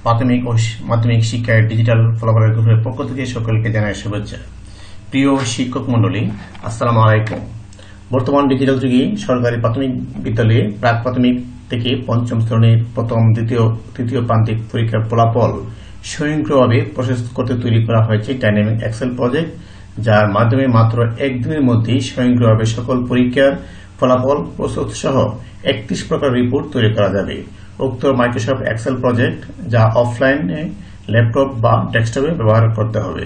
প্রাথমিক ও মাধ্যমিক শিক্ষার ডিজিটাল ফলাফলের গ্রুপের পক্ষ থেকে সকলকে জানাই শুভেচ্ছা। প্রিয় শিক্ষক মণ্ডলী, আসসালামু আলাইকুম। বর্তমান ডিজিটাল যুগে সরকারি প্রাথমিক বিদ্যালয়ে প্রাক প্রাথমিক থেকে পঞ্চম শ্রেণীর প্রথম, দ্বিতীয়, তৃতীয় প্রান্তিক পরীক্ষার ফলাফল স্বয়ংক্রিয়ভাবে প্রসেস করতে তৈরি করা হয়েছে ডাইনামিক এক্সেল প্রজেক্ট, যার মাধ্যমে মাত্র একদিনের মধ্যেই স্বয়ংক্রিয়ভাবে সকল পরীক্ষার ফলাফল প্রস্তুত সহ 31 প্রকার রিপোর্ট তৈরি করা যাবে। উক্ত মাইক্রোসফট এক্সেল প্রজেক্ট যা অফলাইনে ল্যাপটপ বা ডেস্কটপে ব্যবহার করতে হবে।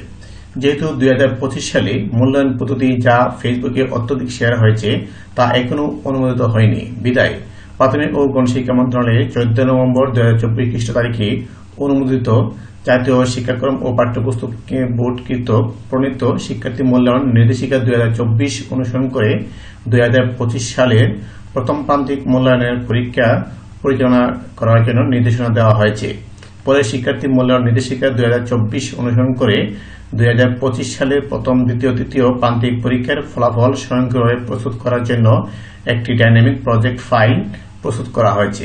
যেহেতু 2025 সালে মূল্যায়ন পদ্ধতি যা ফেসবুকে অত্যধিক শেয়ার হয়েছে তা এখনও অনুমোদিত হয়নি, বিদায় প্রাথমিক ও গণশিক্ষা মন্ত্রণালয়ে 14 নভেম্বর 2024 খ্রিস্ট তারিখে অনুমোদিত জাতীয় শিক্ষাক্রম ও পাঠ্যপুস্তক বোর্ড কর্তৃক প্রণীত শিক্ষার্থী মূল্যায়ন নির্দেশিকা 2024 অনুসরণ করে 2025 সালের প্রথম প্রান্তিক মূল্যায়নের পরীক্ষা পরিচালনা করার জন্য নির্দেশনা দেওয়া হয়েছে। পরে শিক্ষার্থী মূল্যায়ন নির্দেশিকা 2024 অনুসরণ করে 2025 সালের প্রথম, দ্বিতীয়, তৃতীয় প্রান্তিক পরীক্ষার ফলাফল স্বয়ংক্রিয়ভাবে প্রস্তুত করার জন্য একটি ডাইনামিক প্রজেক্ট ফাইল প্রস্তুত করা হয়েছে।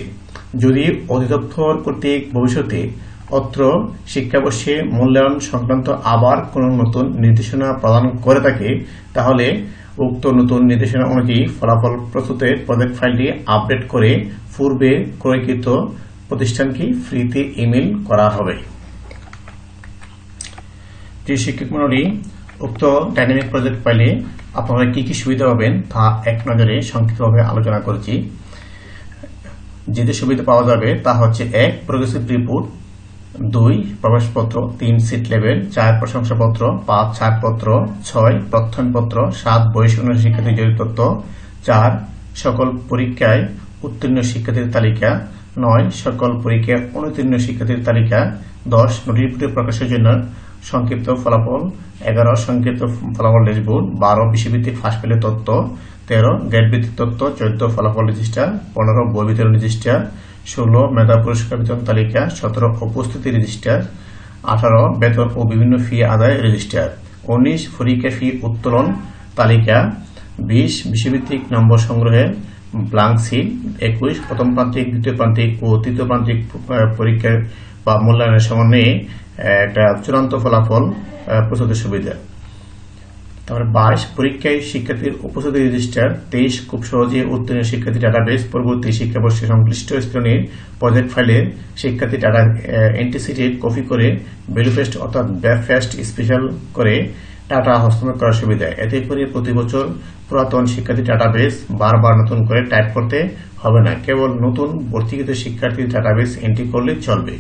যদি অধিদপ্তর কর্তৃক ভবিষ্যতে অত্র শিক্ষাবর্ষে মূল্যায়ন সংক্রান্ত আবার কোনো নতুন নির্দেশনা প্রদান করে থাকে, তাহলে উক্ত নতুন নির্দেশনা অনুযায়ী ফলাফল প্রস্তুতের প্রজেক্ট ফাইলটি আপডেট করে পূর্বে ক্রয়কৃত প্রতিষ্ঠানকে ফ্রিতে ইমেল করা হবে। প্রিয় শিক্ষক মণ্ডলী, উক্ত ডাইনামিক প্রজেক্ট ফাইলে আপনারা কি কি সুবিধা পাবেন তা এক নজরে সংক্ষিপ্তভাবে আলোচনা করেছি। যে সুবিধা পাওয়া যাবে তা হচ্ছে: 1. Progressive report, 2. প্রবেশপত্র, 3. Seat level, 4. প্রশংসাপত্র, 5. ছাড়পত্র, 6. প্রত্যয়নপত্র, 7. বহিষ্কৃত শিক্ষার্থী জড়িত তথ্য, 4. সকল পরীক্ষায় উত্তীর্ণ শিক্ষার্থীর তালিকা, 9. সকল পরীক্ষায় অনুত্তীর্ণ শিক্ষার্থীর তালিকা, 10. নোটিফিকেশন প্রকাশের জন্য সংক্ষিপ্ত ফলাফল, 11. সংক্ষিপ্ত ফলাফল ড্যাশবোর্ড, 12. বিষয়ভিত্তিক ফার্স্ট ফেলের তথ্য, 13. গ্রেড ভিত্তিক তথ্য, 14. ফলাফল রেজিস্টার, 15. বই বিতরণ রেজিস্টার, 16. মেধা পুরস্কার বিতরণ তালিকা, 17. উপস্থিতি রেজিস্টার, 18. বেতন ও বিভিন্ন ফি আদায় রেজিস্টার, 19. পরীক্ষা ফি উত্তোলন তালিকা, 20. বিষয়ভিত্তিক নম্বর সংগ্রহের ব্ল্যাঙ্ক সিট, 21. প্রথম প্রান্তিক, দ্বিতীয় প্রান্তিক ও তৃতীয় প্রান্তিক পরীক্ষার বা মূল্যায়নের সমন্বয়ে একটা চূড়ান্ত ফলাফল প্রস্তুতের সুবিধা। তারপরে 22. পরীক্ষায় শিক্ষার্থীর উপস্থিতি রেজিস্টার, 23. খুব সহজে উত্তীর্ণ শিক্ষার্থী ডাটাবেস, পরবর্তী শিক্ষাবর্ষে সংশ্লিষ্ট শ্রেণীর প্রজেক্ট ফাইলের শিক্ষার্থী ডাটা অ্যান্টিসিডেড কপি করে ভ্যালুফেস্ট অর্থাৎ ব্যাকফেস্ট স্পেশাল করে ডাটা হস্তান্তর করার সুবিধা। এতে করে প্রতি বছর পুরাতন শিক্ষার্থী ডাটাবেস বারবার নতুন করে টাইপ করতে হবে না, কেবল নতুন ভর্তিকৃত শিক্ষার্থীর ডাটাবেস এন্ট্রি করলে চলবে।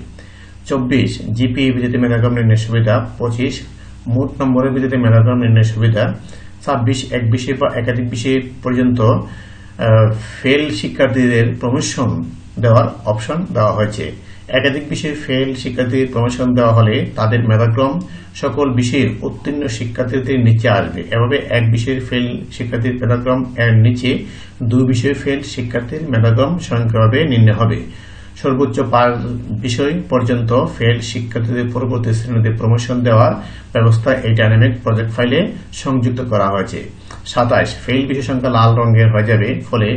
24. জিপিএ ভিত্তিতে মেধাক্রম নির্ণয়ের সুবিধা, 25. মোট নম্বরের ভিত্তিতে মেধাক্রম নির্ণয়ের সুবিধা, 26. এক বিষয় বা একাধিক বিষয় পর্যন্ত ফেল শিক্ষার্থীদের প্রমোশন দেওয়ার অপশন দেওয়া হয়েছে। একাধিক বিষয়ে ফেল শিক্ষার্থীদের প্রমোশন দেওয়া হলে তাদের মেধাক্রম সকল বিষয়ের উত্তীর্ণ শিক্ষার্থীদের নিচে আসবে। এভাবে এক বিষয়ের ফেল শিক্ষার্থীর মেধাক্রম এর নিচে 2 বিষয়ের ফেল শিক্ষার্থীর মেধাক্রম স্বয়ংক্রিয়ভাবে নির্ণয় হবে। সর্বোচ্চ 5 বিষয় পর্যন্ত ফেল শিক্ষার্থীদের পরবর্তী শ্রেণীতে প্রমোশন দেওয়ার ব্যবস্থা এই ডাইনামিক প্রজেক্ট ফাইলে সংযুক্ত করা হয়েছে। 27. ফেল বিষয় সংখ্যা লাল রঙের হয়ে যাবে, ফলে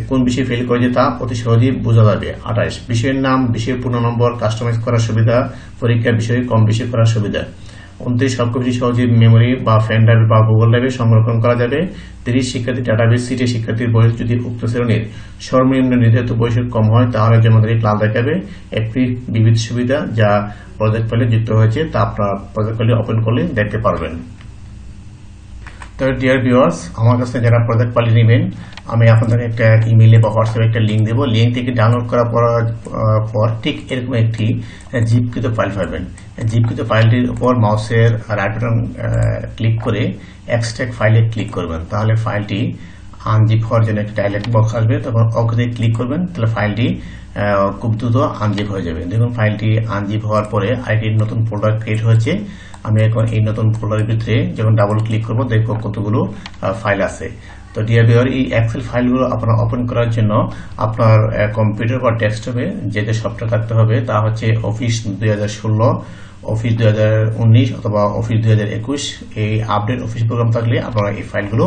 কোন বিষয় ফেল করেছে তা অতি সহজেই বোঝা যাবে। 28. বিষয়ের নাম, বিষয়ের পূর্ণ নম্বর কাস্টমাইজ করার সুবিধা, পরীক্ষার বিষয়ে কম বেশি করার সুবিধা। 29. সবকিছু সহজে মেমোরি বা ফ্যান ড্রাইভ বা গুগল ড্রাইভে সংরক্ষণ করা যাবে। 30. শিক্ষার্থী ডাটাবেস সিটে শিক্ষার্থীর বয়স যদি উক্ত শ্রেণীর সর্বনিম্ন নির্ধারিত বয়সের কম হয় তাহলে যেমনটি লাল দেখাবে। একটি বিবিধ সুবিধা যা প্রজেক্ট ফাইলে যুক্ত হয়েছে তা আপনার প্রজেক্ট ফাইলে ওপেন করলে দেখতে পারবেন। তো ডিয়ার ভিউয়ার্স, আমার কাছে যারা প্রজেক্ট ফাইল নেবেন, আমি আপনাদের একটা ইমেইলে বা হোয়াটসঅ্যাপে একটা লিঙ্ক দেবো। লিঙ্ক থেকে ডাউনলোড করার পর ঠিক এরকম একটি জিপকৃত ফাইল পাবেন। জিপকৃত ফাইলটির উপর মাউসের রাইট বাটন ক্লিক করে এক্সট্রাক্ট ফাইলে ক্লিক করবেন, তাহলে ফাইলটি আনজিপ হওয়ার জন্য একটা ডায়লগ বক্স আসবে, তখন ওকে ক্লিক করবেন, তাহলে ফাইলটি খুব দ্রুত আনজিপ হয়ে যাবে। দেখুন ফাইলটি আনজিপ হওয়ার পরে আরেকটি নতুন ফোল্ডার ক্রিয়েট হয়েছে। আমি এখন এই নতুন ফোল্ডারের ভিতরে যখন ডাবল ক্লিক করবো দেখবো কতগুলো ফাইল আছে। তো ডিয়ার ভিউয়ার, এই এক্সেল ফাইলগুলো আপনার ওপেন করার জন্য আপনার কম্পিউটার বা ডেস্কটপে যে সফটওয়্যার থাকতে হবে তা হচ্ছে অফিস 2016 অফিস 2019 অথবা অফিস 2021 এই আপডেট অফিস প্রোগ্রাম থাকলে আপনারা এই ফাইলগুলো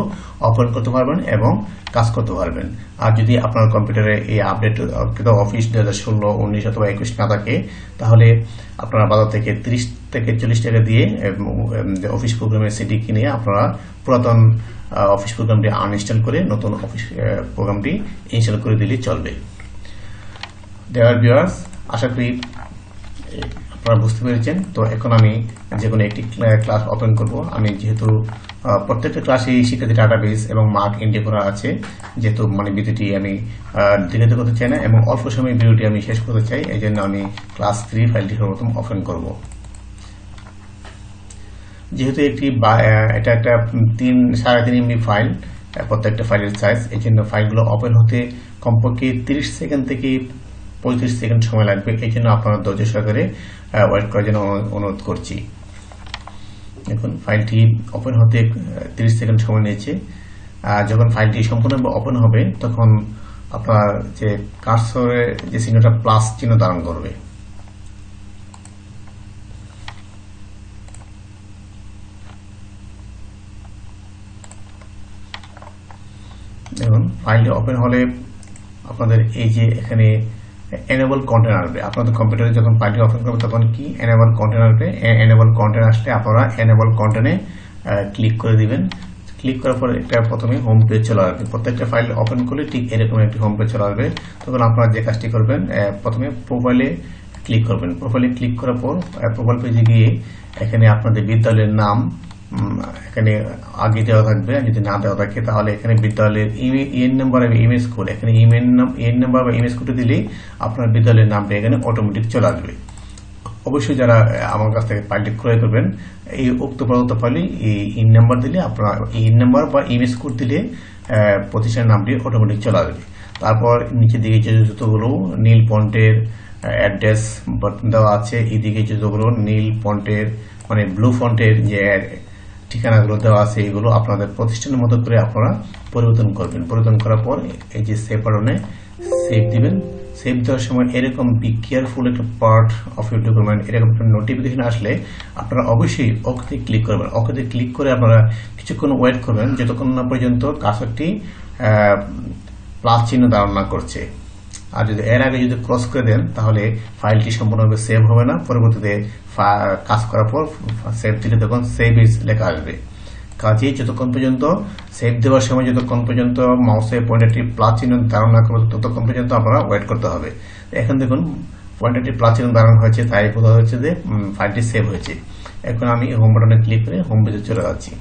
ওপেন করতে পারবেন এবং কাজ করতে পারবেন। আর যদি আপনার কম্পিউটারে এই আপডেট অফিস 2016, 19 অথবা 21 না থাকে, তাহলে আপনারা বাজার থেকে 30 থেকে 40 টাকা দিয়ে অফিস প্রোগ্রামের সিডি কিনে আপনারা পুরাতন অফিস প্রোগ্রামটি আনইনস্টল করে নতুন অফিস প্রোগ্রামটি ইনস্টল করে দিলে চলবে। ডিয়ার ভিউয়ার্স, আশা করি আপনারা বুঝতে পেরেছেন। তো এখন আমি যে কোনো একটি ক্লাস ওপেন করব। আমি যেহেতু প্রত্যেকটা ক্লাসে শিক্ষার্থী ডাটাবেস এবং মার্ক এন্ট্রি করা আছে, যেহেতু ভিডিওটি আমি দীর্ঘায়িত করতে চাই না এবং অল্প সময় ভিডিওটি আমি শেষ করতে চাই, এই জন্য আমি ক্লাস 3 ফাইলটি সর্বপ্রথম ওপেন করব। যেহেতু এটা একটা 3.5 MB ফাইল, প্রত্যেকটা ফাইলের সাইজ, এই জন্য ফাইলগুলো ওপেন হতে কমপক্ষে 30 সেকেন্ড থেকে 35 সেকেন্ড সময় লাগবে। এই জন্য আপনারা ধৈর্য সহকারে ওয়েট করার জন্য অনুরোধ করছি। দেখুন, ফাইলটি ওপেন হতে 30 সেকেন্ড সময় নিয়েছে। যখন ফাইলটি সম্পূর্ণভাবে ওপেন হবে তখন আপনার যে কার্সরের যে চিহ্নটা প্লাস চিহ্ন ধারণ করবে। দেখুন, ফাইলটি ওপেন হলে আপনাদের এই যে এখানে এনেবল কন্টেন্ট আসবে। আপনাদের কম্পিউটারে যখন ফাইলটি ওপেন করবে তখন কি এনেবল কন্টেন্ট আসবে। এনেবল কন্টেন্ট আসলে আপনারা এনেবল কন্টেন্টে ক্লিক করে দিবেন। ক্লিক করার পর একটা প্রথমে হোম পেজ চলে আসবে। প্রত্যেকটা ফাইল ওপেন করলে ঠিক এরকম একটি হোম পেজ চলে আসবে। তখন আপনারা যে কাজটি করবেন, প্রথমে প্রোফাইলে ক্লিক করবেন। প্রোফাইলে ক্লিক করার পর প্রোফাইল পেজে গিয়ে এখানে আপনাদের বিদ্যালয়ের নাম এখানে আগে দেওয়া থাকবে। যদি না দেওয়া থাকে তাহলে এখানে বিদ্যালয়ের ইএন নাম্বার এবং ইমেজ কোড, এখানে ইএন নাম্বার বা ইমেজ কোড দিলেই আপনার বিদ্যালয়ের নামটা এখানে অটোমেটিক চলে আসবে। অবশ্যই যারা আমার কাছ থেকে ফাইলটি ক্রয় করবেন, এই উক্ত প্রদত্ত ফাইলে এই ইন নাম্বার দিলে, আপনার ইন নাম্বার বা ইমেজ কোড দিলে প্রতিষ্ঠানের নামটি অটোমেটিক চলে আসবে। তারপর নিচের দিকে যতগুলো নীল ফন্টের অ্যাড্রেস দেওয়া আছে, এইদিকে যতগুলো নীল ফন্টের ব্লু ফন্টের যে ঠিকানাগুলো দেওয়া আছে, এগুলো আপনাদের প্রতিষ্ঠানের মতো করে আপনারা পরিবর্তন করবেন। পরিবর্তন করার পর এই যে সেভ বাটনে সেভ দিবেন। সেভ দেওয়ার সময় এরকম বি কেয়ারফুল একটা পার্ট অফ ইউর ডকুমেন্ট, এরকম একটা নোটিফিকেশন আসলে আপনারা অবশ্যই ওকে ক্লিক করবেন। ওকে ক্লিক করে আপনারা কিছুক্ষণ ওয়েট করবেন যতক্ষণ না পর্যন্ত কার্সরটি প্লাস চিহ্ন ধারণ না করছে। আর যদি এর আগে যদি ক্রস করে দেন তাহলে ফাইলটি সম্পূর্ণভাবে সেভ হবে না। পরবর্তীতে কাজ করার পর সেভ দিলে তখন সেভ ইজ লেখা আসবে। কাজেই যতক্ষণ পর্যন্ত সেভ দেওয়ার সময় যতক্ষণ পর্যন্ত মাউসের পয়েন্টারটি প্লাস চিহ্ন ধারণ না করবে ততক্ষণ পর্যন্ত আপনারা ওয়েট করতে হবে। এখন দেখুন পয়েন্টারটি প্লাস চিহ্ন ধারণ হয়েছে, তাই বোঝা হচ্ছে যে ফাইলটি সেভ হয়েছে। এখন আমি হোম বাটনে ক্লিক করে হোম পেজে চলে যাচ্ছি।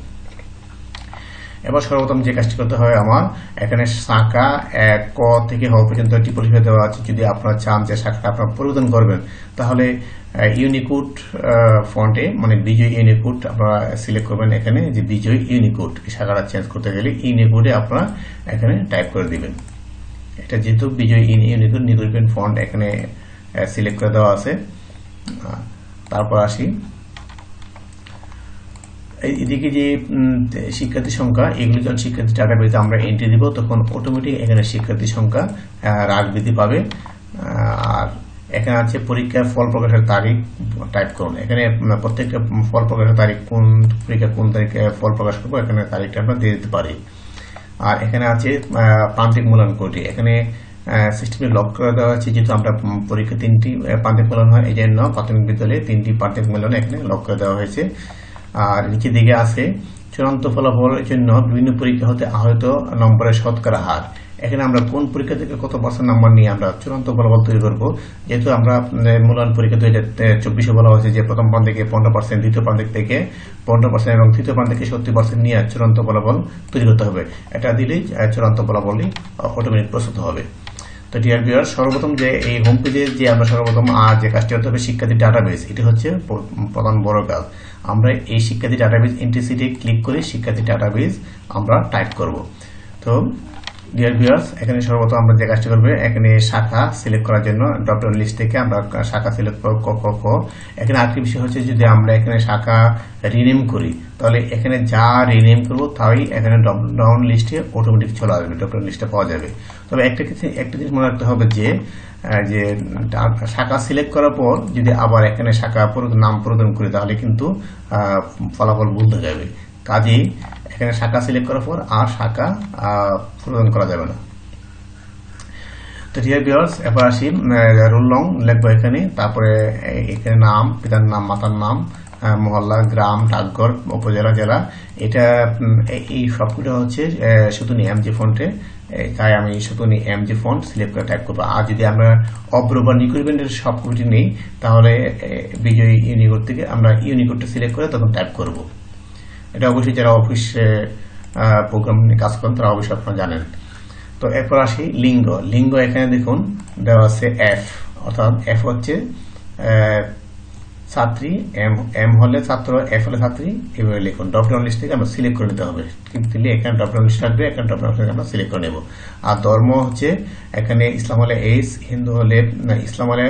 এবার সর্বপ্রথম যে কাজটি করতে হবে, আমার এখানে শাখা ক থেকে হ পর্যন্ত একটি পরিষেবা দেওয়া আছে। যদি আপনারা চান যে শাখাটা আপনারা পরিবর্তন করবেন তাহলে ইউনিকোড ফন্টে বিজয় ইউনিকোড আপনারা সিলেক্ট করবেন। এখানে যে বিজয় ইউনিকোড শাখাটা চেঞ্জ করতে গেলে ইউনিকোডে আপনারা এখানে টাইপ করে দিবেন। এটা যেহেতু বিজয় ইউনিকোড নিউরোপিয়ান ফন্ট এখানে সিলেক্ট করে দেওয়া আছে। তারপর আসি এদিকে যে শিক্ষার্থী সংখ্যা, এগুলি যখন শিক্ষার্থী ডাটাবেসে আমরা এন্ট্রি দিব তখন অটোমেটিক এখানে শিক্ষার্থী সংখ্যা হ্রাস বৃদ্ধি পাবে। আর এখানে আছে পরীক্ষার ফল প্রকাশের তারিখ টাইপ করুন। এখানে প্রত্যেকটা ফল প্রকাশের তারিখ, কোন পরীক্ষা কোন তারিখে ফল প্রকাশ করবো এখানে তারিখটা আমরা দিয়ে দিতে পারি। আর এখানে আছে প্রান্তিক মূল্যায়ন কোডটি, এখানে সিস্টেমে লক করে দেওয়া হচ্ছে। যেহেতু আমরা পরীক্ষা 3টি প্রান্তিক মূল্যায়ন হয়, এই জন্য প্রাথমিক বিদ্যালয়ে 3টি প্রান্তিক মূল্যায়ন এখানে লক করে দেওয়া হয়েছে। আর নিচের দিকে আছে চূড়ান্ত ফলাফলের জন্য বিভিন্ন পরীক্ষা হতে আহত নম্বরের শতকরা হার। এখানে আমরা কোন পরীক্ষা থেকে কত % নাম্বার নিয়ে আমরা চূড়ান্ত ফলাফল তৈরি করবো। যেহেতু আমরা মূল্যায়ন পরীক্ষা 2024 বলা হয়েছে যে প্রথম প্রান্ত থেকে 15%, দ্বিতীয় প্রান্ত থেকে 15% এবং তৃতীয় প্রান্ত থেকে 70% নিয়ে চূড়ান্ত ফলাফল তৈরি করতে হবে। এটা দিলেই চূড়ান্ত ফলাফলই অটোমেটিক প্রস্তুত হবে। তো ডিয়ার ভিউয়ার, সর্বপ্রথম যে এই হোম পেজে যে আমরা সর্বপ্রথম যে কাজটি করতে হবে শিক্ষার্থী ডাটাবেস, এটি হচ্ছে প্রধান বড় কাজ। আমরা এই শিক্ষার্থী ডাটাবেস এন্ট্রি সিটে ক্লিক করে শিক্ষার্থী ডাটাবেস আমরা টাইপ করব। তো ডিয়ার ভিউয়ার্স, এখানে সর্বপ্রথম আমরা যে কাজটি করব, এখানে শাখা সিলেক্ট করার জন্য ড্রপ ডাউন লিস্ট থেকে আমরা শাখা সিলেক্ট করব ক। এখানে আরেকটি বিষয় হচ্ছে, যদি আমরা এখানে শাখা রিনেম করি তাহলে এখানে যা রিনেম করব তাই এখানে ড্রপ ডাউন লিস্টে অটোমেটিক চলে আসবে, ড্রপ ডাউন লিস্টে পাওয়া যাবে। তবে একটা জিনিস মনে রাখতে হবে যে শাখা সিলেক্ট করার পর যদি আবার এখানে শাখা নাম পরিবর্তন করি তাহলে কিন্তু ফলাফল ভুল হয়ে যাবে। কাজেই এখানে শাখা সিলেক্ট করার পর আর শাখা পরিবর্তন করা যাবে না। তো ডিয়ার ভিউয়ার্স, এবার আসি রোল নং লিখবো এখানে, তারপরে এখানে নাম, পিতার নাম, মাতার নাম, মহল্লা, গ্রাম, ডাকঘর, উপজেলা, জেলা। এটা এই সবগুলো হচ্ছে শুধুনি এমজি ফন্টে, তাই আমি শুধুনি এমজি ফন্ট সিলেক্ট করে টাইপ করবো। আর যদি আমরা অব্র বা নিকোডের সবগুলি নেই তাহলে বিজয়ী ইউনিকোড থেকে আমরা ইউনিকোডটা সিলেক্ট করে তখন টাইপ করব। এটা অবশ্যই যারা অফিসে প্রোগ্রাম নিয়ে কাজ করেন তারা অবশ্যই আপনারা জানেন। তো এরপর আসি লিঙ্গ। লিঙ্গ এখানে দেখুন দেওয়া আছে এফ, অর্থাৎ এফ হচ্ছে ছাত্রী, এম হলে ছাত্র, এফ হলে ছাত্রী, এভাবে লিখুন। ড্রপ ডাউন লিস্ট থেকে আমরা সিলেক্ট করে নিতে হবে, কিন্তু এখানে ড্রপ ডাউন লিস্ট থাকবে, এখানে ড্রপ ডাউন থেকে আমরা সিলেক্ট করে নেব। আর ধর্ম হচ্ছে এখানে ইসলাম হলে এইচ, হিন্দু হলে ইসলাম হলে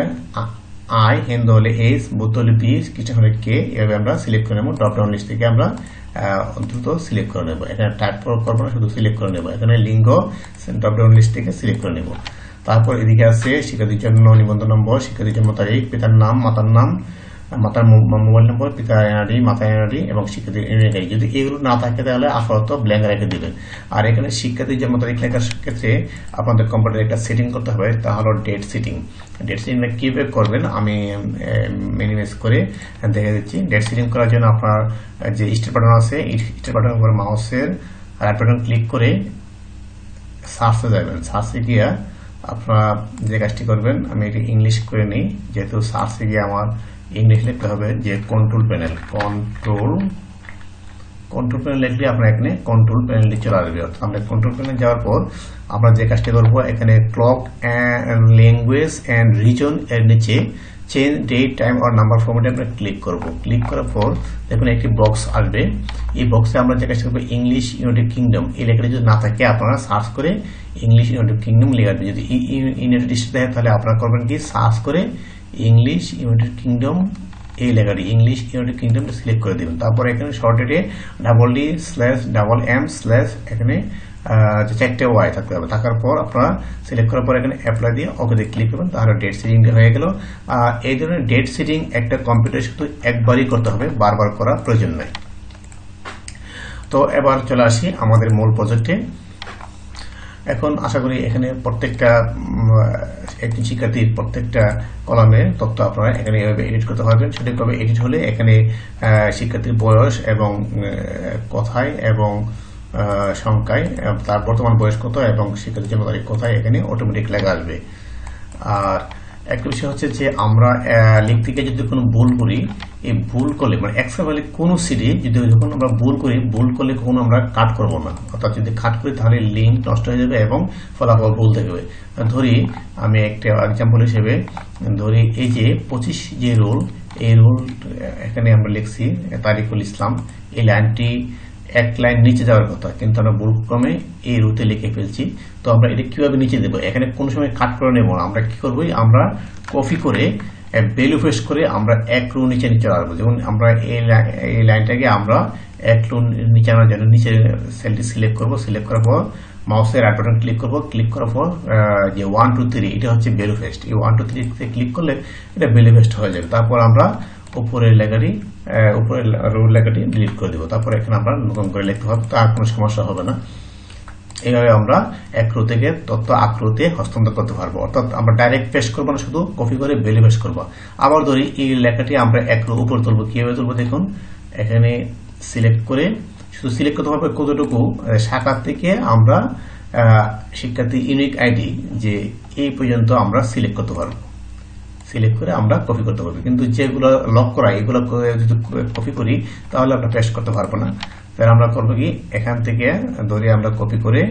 আই, হিন্দু হলে এইচ, বৌদ্ধ হলে বি, খ্রিস্টান হলে কে, এভাবে আমরা সিলেক্ট করে নেব। ড্রপ ডাউন লিস্ট থেকে আমরা দ্রুত সিলেক্ট করে নেব। এখানে টাইপ করবো না, শুধু সিলেক্ট করে নেব। এখানে লিঙ্গ ড্রপ ডাউন লিস্ট থেকে সিলেক্ট করে নেব। তারপর এদিকে আছে শিক্ষার্থীর জন্য নিবন্ধন নম্বর, শিক্ষার্থীর জন্ম তারিখ, পিতার নাম, মাতার নাম, মাতার মোবাইল নম্বর, পিতার এনআইডি, মাতার এনআইডি এবং শিক্ষার্থীর ইমেল আইডি। যদি এগুলো না থাকে তাহলে আপাতত ব্ল্যাঙ্ক রেখে দিবেন। আর এখানে শিক্ষার্থীর জন্ম তারিখ লেখার ক্ষেত্রে আপনাদের কম্পিউটারে একটা সেটিং করতে হবে, তা হলো ডেট সেটিং। ডেট সেটিংটা কিভাবে করবেন আমি মিনিমাইজ করে দেখে দিচ্ছি। ডেট সেটিং করার জন্য আপনার যে স্টার বাটন আছে, স্টার বাটনের উপর মাউসের রাইট বাটন ক্লিক করে সার্চে যাবেন। সার্চে গিয়ে আপনারা যে কাজটি করবেন, আমি এটি ইংলিশ করে নিই যেহেতু সার্চে গিয়ে আমার ইংলিশ লিখতে হবে, যে কন্ট্রোল প্যানেল, কন্ট্রোল প্যানেল লিখলে আপনার এখানে কন্ট্রোল প্যানেলটি চলে আসবে। অর্থাৎ আমরা কন্ট্রোল প্যানেল যাওয়ার পর আমরা যে কাজটি করবো, এখানে clock and language and reason এর নিচে চেঞ্জ ডেট, টাইম আর নাম্বার ফরম্যাটে আমরা ক্লিক করব। ক্লিক করার পর দেখুন একটি বক্স আসবে। এই বক্সে আমরা যে কাজটি করবো, ইংলিশ ইউনাইটেড কিংডম এই লেখাটি যদি না থাকে আপনারা সার্চ করে ইংলিশ ইউনাইটেড কিংডম লেখা আসবে। যদি ইউনাইটেড স্টেট থাকে তাহলে আপনারা করবেন কি, সার্চ করে ইংলিশ ইউনাইটেড কিংডম এই লেখাটি ইংলিশ ইউনাইটেড কিংডমটা সিলেক্ট করে দেবেন। তারপরে এখানে শর্টকাটে $/M/ এখানে চারটে ওয়াই থাকতে হবে। থাকার পর আপনারা সিলেক্ট করার পর এখানে অ্যাপ্লাই দিয়ে ওকে দিয়ে ক্লিক করবেন, তাহলে ডেট সেটিং হয়ে গেল। এই ধরনের ডেট সেটিং একটা কম্পিউটার শুধু একবারই করতে হবে, বারবার করার প্রয়োজন নাই। তো এবার চলে আসি আমাদের মূল প্রজেক্টে। এখন আশা করি এখানে প্রত্যেকটা একজন শিক্ষার্থীর প্রত্যেকটা কলামের তথ্য আপনারা এখানে এভাবে এডিট করতে পারবেন। সঠিকভাবে এডিট হলে এখানে শিক্ষার্থীর বয়স এবং কোথায় এবং সংখ্যায় তার বর্তমান বয়স কত এবং শিক্ষার্থীর জন্ম তারিখ কোথায় এখানে অটোমেটিক লেখা আসবে। আর একটা বিষয় হচ্ছে যে আমরা লিখতে গিয়ে যদি কোনো ভুল করি, এই ভুল করলে মানে এক্সট্রা কোনো সিডি যদি যখন আমরা ভুল করি, ভুল করলে কখনো আমরা কাট করবো না। অর্থাৎ যদি কাট করি তাহলে লিঙ্ক নষ্ট হয়ে যাবে এবং ফলাফল ভুল দেখবে। ধরি আমি একটা এক্সাম্পল হিসেবে ধরি, এই যে 25 যে রুল, এই রুল এখানে আমরা লিখছি তারিকুল ইসলাম, এই লাইনটি এক লাইন নিচে যাওয়ার কথা, কিন্তু আমরা ভুল ক্রমে এই রুতে লিখে ফেলছি। তো আমরা এটা কিভাবে নিচে দেবো, এখানে কোনো সময় কাট করে নেব না। আমরা কি করবো, আমরা কপি করে ভ্যালু পেস্ট করে আমরা এক রু নিচে চলে আসবো। যেমন আমরা এই লাইনটাকে আমরা এক রু নিচে আনার জন্য নিচে সেলটি সিলেক্ট করবো। সিলেক্ট করার পর মাউসের রাইট বাটন ক্লিক করবো। ক্লিক করার পর যে 1 2 3 এটা হচ্ছে ভ্যালু পেস্ট, এই 1 2 3 তে ক্লিক করলে এটা ভ্যালু পেস্ট হয়ে যাবে। তারপর আমরা উপরের লেখাটি উপরের রোল লেখাটি ডিলিট করে দেবো। তারপর এখানে আমরা নতুন করে লিখতে হবে, তার কোনো সমস্যা হবে না। এইভাবে আমরা এক রো থেকে তথ্য আকৃতিতে হস্তান্তর করতে পারবো। অর্থাৎ আমরা ডাইরেক্ট পেস্ট করবো না, শুধু কপি করে ভ্যালু পেস্ট করবো। আবার ধরি এই লেখাটি আমরা এক রো উপরে তুলবো। কিভাবে তুলবো দেখুন, এখানে সিলেক্ট করে শুধু সিলেক্ট করতে হবে কতটুকু শাখা থেকে আমরা শিক্ষার্থী ইউনিক আইডি যে এই পর্যন্ত আমরা সিলেক্ট করতে পারবো। সিলেক্ট করে আমরা কপি করতে পারবো, কিন্তু যেগুলো লক করা এগুলো যদি কপি করি তাহলে আমরা পেস্ট করতে পারবো না। তাহলে আমরা করবো কি, এখান থেকে ধরে আমরা কপি করে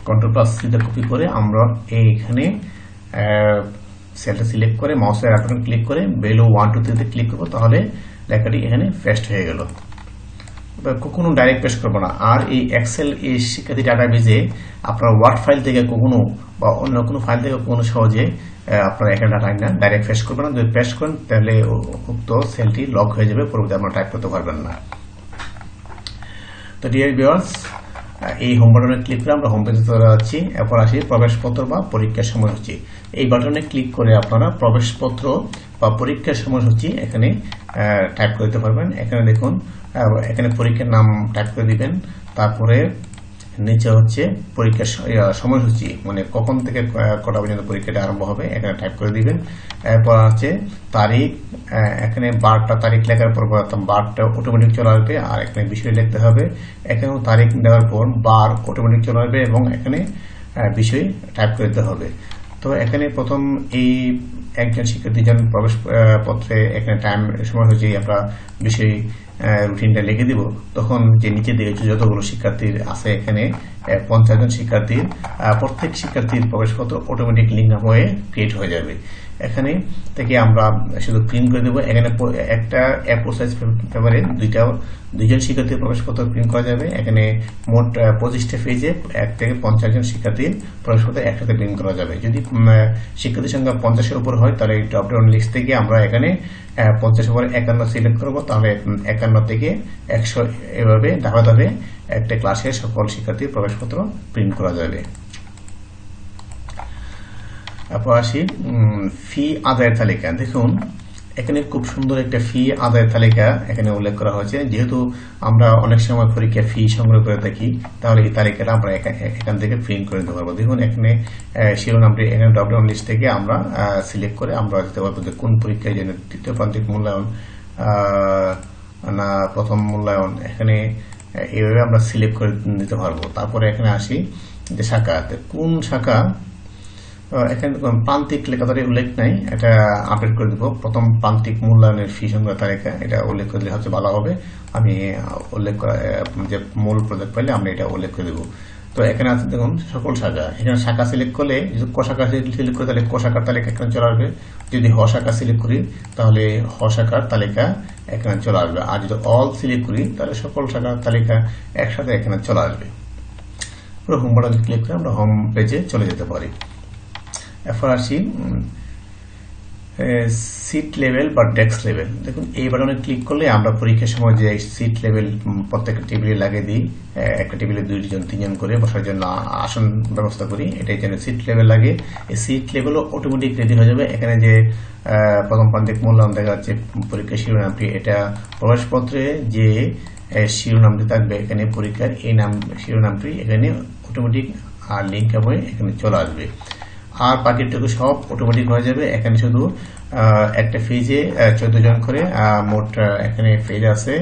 Ctrl+C তে কপি করে আমরা এইখানে সেলটা সিলেক্ট করে মাউসের রাইট বাটন ক্লিক করে ভ্যালু 1 2 3 তে ক্লিক করবো, তাহলে লেখাটি এখানে পেস্ট হয়ে গেল। কখনো ডাইরেক্ট পেস্ট করবো না। আর এই এক্সেল এই শিক্ষার্থী ডাটাবেজে আপনার ওয়ার্ড ফাইল থেকে কখনো বা অন্য কোনো ফাইল থেকে কখনো সহজে আপনারা এখানে ডাটা না ডাইরেক্ট পেস্ট করবেন না। যদি পেস্ট করেন তাহলে উক্ত সেলটি লক হয়ে যাবে, পরবর্তী আপনারা টাইপ করতে পারবেন না। তো ডিয়ার ভিউয়ার্স, এই হোম বাটনে ক্লিক করে আমরা হোম পেজে চলে যাচ্ছি। এরপর আসি প্রবেশপত্র বা পরীক্ষার সময়সূচি। এই বাটনে ক্লিক করে আপনারা প্রবেশপত্র বা পরীক্ষার সময়সূচি এখানে টাইপ করতে পারবেন। এখানে দেখুন, এখানে পরীক্ষার নাম টাইপ করে দিবেন, তারপরে নিচে হচ্ছে পরীক্ষার সময়সূচি, মানে কখন থেকে কটা পর্যন্ত পরীক্ষাটা আরম্ভ হবে এখানে টাইপ করে দিবেন। এরপর হচ্ছে তারিখ, এখানে বারটা তারিখ লেখার পর বারটা অটোমেটিক চলে আসবে, আর এখানে বিষয় লিখতে হবে। এখানেও তারিখ দেওয়ার পর বার অটোমেটিক চলে আসবে এবং এখানে বিষয় টাইপ করে দিতে হবে। তো এখানে প্রথম এই একজন শিক্ষার্থী যখন প্রবেশ পত্রে এখানে টাইম সময়সূচি আমরা বিষয় রুটিনটা লিখে দিব, তখন যে নিচে দিকে যতগুলো শিক্ষার্থীর আছে এখানে 50 জন শিক্ষার্থীর প্রত্যেক শিক্ষার্থীর প্রবেশপত্র অটোমেটিক লিঙ্ক হয়ে ক্রিয়েট হয়ে যাবে। এখানে থেকে আমরা শুধু প্রিন্ট করে দেবো। এখানে একটা A4 সাইজ পেপারে দুইজন শিক্ষার্থীর প্রবেশপত্র প্রিন্ট করা যাবে। এখানে মোট 25টা পেজে 1 থেকে 50 জন শিক্ষার্থীর প্রবেশপত্র একসাথে প্রিন্ট করা যাবে। যদি শিক্ষার্থীর সংখ্যা 50-এর উপর হয় তাহলে ড্রপ ডাউন লিস্ট থেকে আমরা এখানে 50 উপর 51 সিলেক্ট করবো, তাহলে 51 থেকে 100 এভাবে ধাপে ধাপে একটা ক্লাসে সকল শিক্ষার্থীর প্রবেশপত্র প্রিন্ট করা যাবে। তারপর আসি ফি আদায়ের তালিকা। দেখুন এখানে খুব সুন্দর একটা ফি আদায়ের তালিকা এখানে উল্লেখ করা হয়েছে। যেহেতু আমরা অনেক সময় পরীক্ষা ফি সংগ্রহ করে থাকি, তাহলে এই তালিকাটা আমরা এখান থেকে প্রিন্ট করে দিতে পারবো। দেখুন এখানে শিরোনামটি এখানে ড্রপ ডাউন লিস্ট থেকে আমরা সিলেক্ট করে আমরা দিতে পারবো যে কোন পরীক্ষায় যেন তৃতীয় প্রান্তিক মূল্যায়ন না প্রথম মূল্যায়ন, এখানে এইভাবে আমরা সিলেক্ট করে দিতে পারবো। তারপরে এখানে আসি যে শাখা, কোন শাখা, এখানে প্রান্তিক লেখা তারিখ উল্লেখ নাই, এটা আপডেট করে দিব। প্রথম প্রান্তিক মূল্যায়নের ফি সংগ্রহ তালিকা এটা উল্লেখ করে দিলে হচ্ছে ভালো হবে। আমি উল্লেখ করা যে মূল প্রজেক্ট পাইলে আমরা এটা উল্লেখ করে দেবো। তো এখানে আছে দেখুন সকল শাখা, এখানে শাখা সিলেক্ট করলে যদি ক শাখা সিলেক্ট করি তাহলে ক শাখার তালিকা এখানে চলে আসবে। যদি হ শাখা সিলেক্ট করি তাহলে হ শাখার তালিকা এখানে চলে আসবে। আর যদি অল সিলেক্ট করি তাহলে সকল শাখার তালিকা একসাথে এখানে চলে আসবে। পুরো হোম বাটনে ক্লিক করে আমরা হোম পেজে চলে যেতে পারি। এরপর আসি সিট লেভেল বা ডেস্ক লেভেল। দেখুন এই বাটনে ক্লিক করলে আমরা পরীক্ষার সময় যে সিট লেভেল প্রত্যেকটা টেবিলে লাগিয়ে দিই, একটা টেবিলে 2-3 করে বসার জন্য আসন ব্যবস্থা করি, এটাই যেন সিট লেভেল লাগে। এই সিট লেভেলও অটোমেটিক রেডি হয়ে যাবে। এখানে যে প্রথম প্রান্তিক মূল্যায়ন দেখা যাচ্ছে পরীক্ষার শিরোনামটি, এটা প্রবেশপত্রে যে শিরোনামটি থাকবে এখানে পরীক্ষার এই নাম শিরোনামটি এখানে অটোমেটিক আর লিঙ্ক হয়ে এখানে চলে আসবে। আর বাকিটুকু সব অটোমেটিক হয়ে যাবে। এখানে শুধু একটা ফেজে 14 জন করে, মোট এখানে ফেজ আছে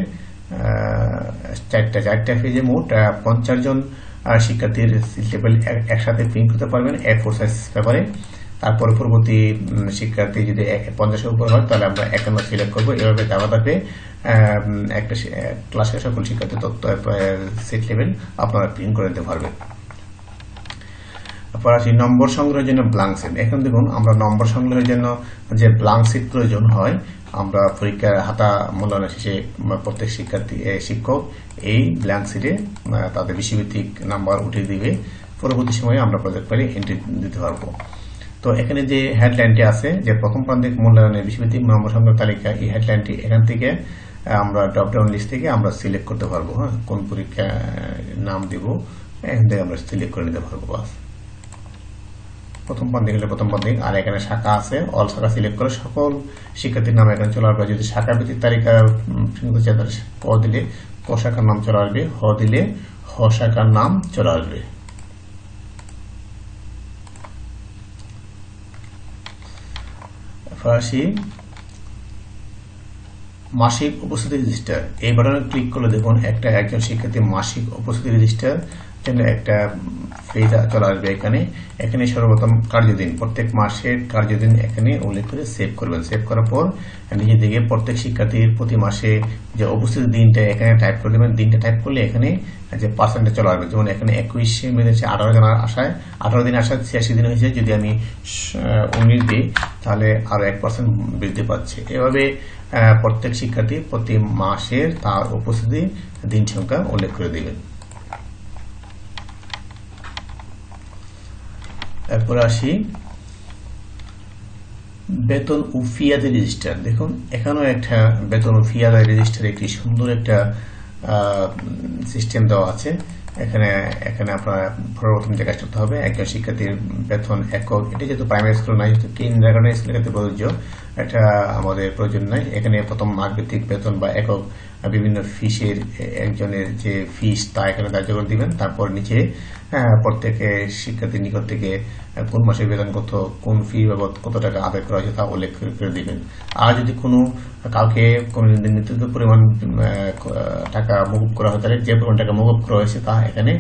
4টা ফেজে মোট 50 জন শিক্ষার্থীর লেভেল একসাথে প্রিন্ট করতে পারবেন A4 সাইজ পেপারে। তারপর পরবর্তী শিক্ষার্থী যদি 50-এর উপর হয় তাহলে আমরা 51 সিলেক্ট করবো। এভাবে ধাপে ধাপে একটা ক্লাসের সকল শিক্ষার্থীর তথ্য সিট লেভেল আপনারা প্রিন্ট করে দিতে পারবেন। তারপর আসি নম্বর সংগ্রহের জন্য ব্ল্যাঙ্ক সিট। এখন দেখুন আমরা নম্বর সংগ্রহের জন্য যে ব্ল্যাঙ্ক সিট প্রয়োজন হয়, আমরা পরীক্ষার হাতা মূল্যায়নের শেষে প্রত্যেক শিক্ষক এই ব্ল্যাঙ্ক সিটে তাদের বিষয়ভিত্তিক নাম্বার উঠিয়ে দিবে। পরবর্তী সময়ে আমরা প্রজেক্ট ফাইলে এন্ট্রি দিতে পারবো। তো এখানে যে হেডলাইনটি আছে যে প্রথম প্রান্তিক মূল্যায়নের বিষয়ভিত্তিক নম্বর সংগ্রহ তালিকা, এই হেডলাইনটি এখান থেকে আমরা ড্রপ ডাউন লিস্ট থেকে আমরা সিলেক্ট করতে পারবো। হ্যাঁ, কোন পরীক্ষা নাম দিব এখান থেকে আমরা সিলেক্ট করে নিতে পারবো। বাস প্রথম প্রান্তিক হলে প্রথম প্রান্তিক, আর এখানে শাখা আছে অল শাখা সিলেক্ট করে সকল শিক্ষার্থীর নাম এখানে চলে আসবে। যদি শাখা ভিত্তিক তালিকা ক দিলে ক শাখার নাম চলে আসবে, হ দিলে হ শাখার নাম চলে আসবে। আসি মাসিক উপস্থিতি রেজিস্টার। এই বাটনে ক্লিক করলে দেখুন একজন শিক্ষার্থীর মাসিক উপস্থিতি রেজিস্টার জন্য একটা ফেজ চলে আসবে। এখানে সর্বপ্রথম কার্যদিন, প্রত্যেক মাসের কার্যদিন এখানে উল্লেখ করে সেভ করবেন। সেভ করার পর নিজে থেকে প্রত্যেক শিক্ষার্থীর প্রতি মাসে যে উপস্থিত দিনটা এখানে টাইপ করে দেবেন। দিনটা টাইপ করলে এখানে যে পার্সেন্টেজ চলে আসবে। যেমন এখানে 21 মেনেছে 18 জন আসায় 18 দিন আসায় 86 দিন হয়েছে। যদি আমি 19 দিই তাহলে আরো 1% বৃদ্ধি পাচ্ছে। এভাবে প্রত্যেক শিক্ষার্থী প্রতি মাসের তার উপস্থিতি দিন সংখ্যা উল্লেখ করে দিবেন। এরপরে আসি বেতন ও ফি আদায় রেজিস্টার। দেখুন এখানেও একটা বেতন ও ফি আদায় রেজিস্টার একটি সুন্দর একটা সিস্টেম দেওয়া আছে। এখানে আপনার সর্বপ্রথম যে কাজটা করতে হবে, একজন শিক্ষার্থীর বেতন একক, এটা যেহেতু প্রাইমারি স্কুল নাই, যেহেতু কিন্ডারগার্টেন স্কুলের ক্ষেত্রে প্রযোজ্য, এটা আমাদের প্রয়োজন নাই। এখানে প্রথম মাসভিত্তিক বেতন বা একক বিভিন্ন ফিসের একজনের যে ফিস তা এখানে ধার্য করে দিবেন। তারপর নিচে প্রত্যেকে শিক্ষার্থীর নিকট থেকে কোন মাসের বেতন কত, কোন ফি বাবদ কত টাকা আদায় করা হয়েছে তা উল্লেখ করে দিবেন। আর যদি কাউকে কোনো নির্ধারিত পরিমাণ টাকা মকুব করা হয়, তাহলে যে পরিমাণ টাকা মকুব করা হয়েছে তা এখানে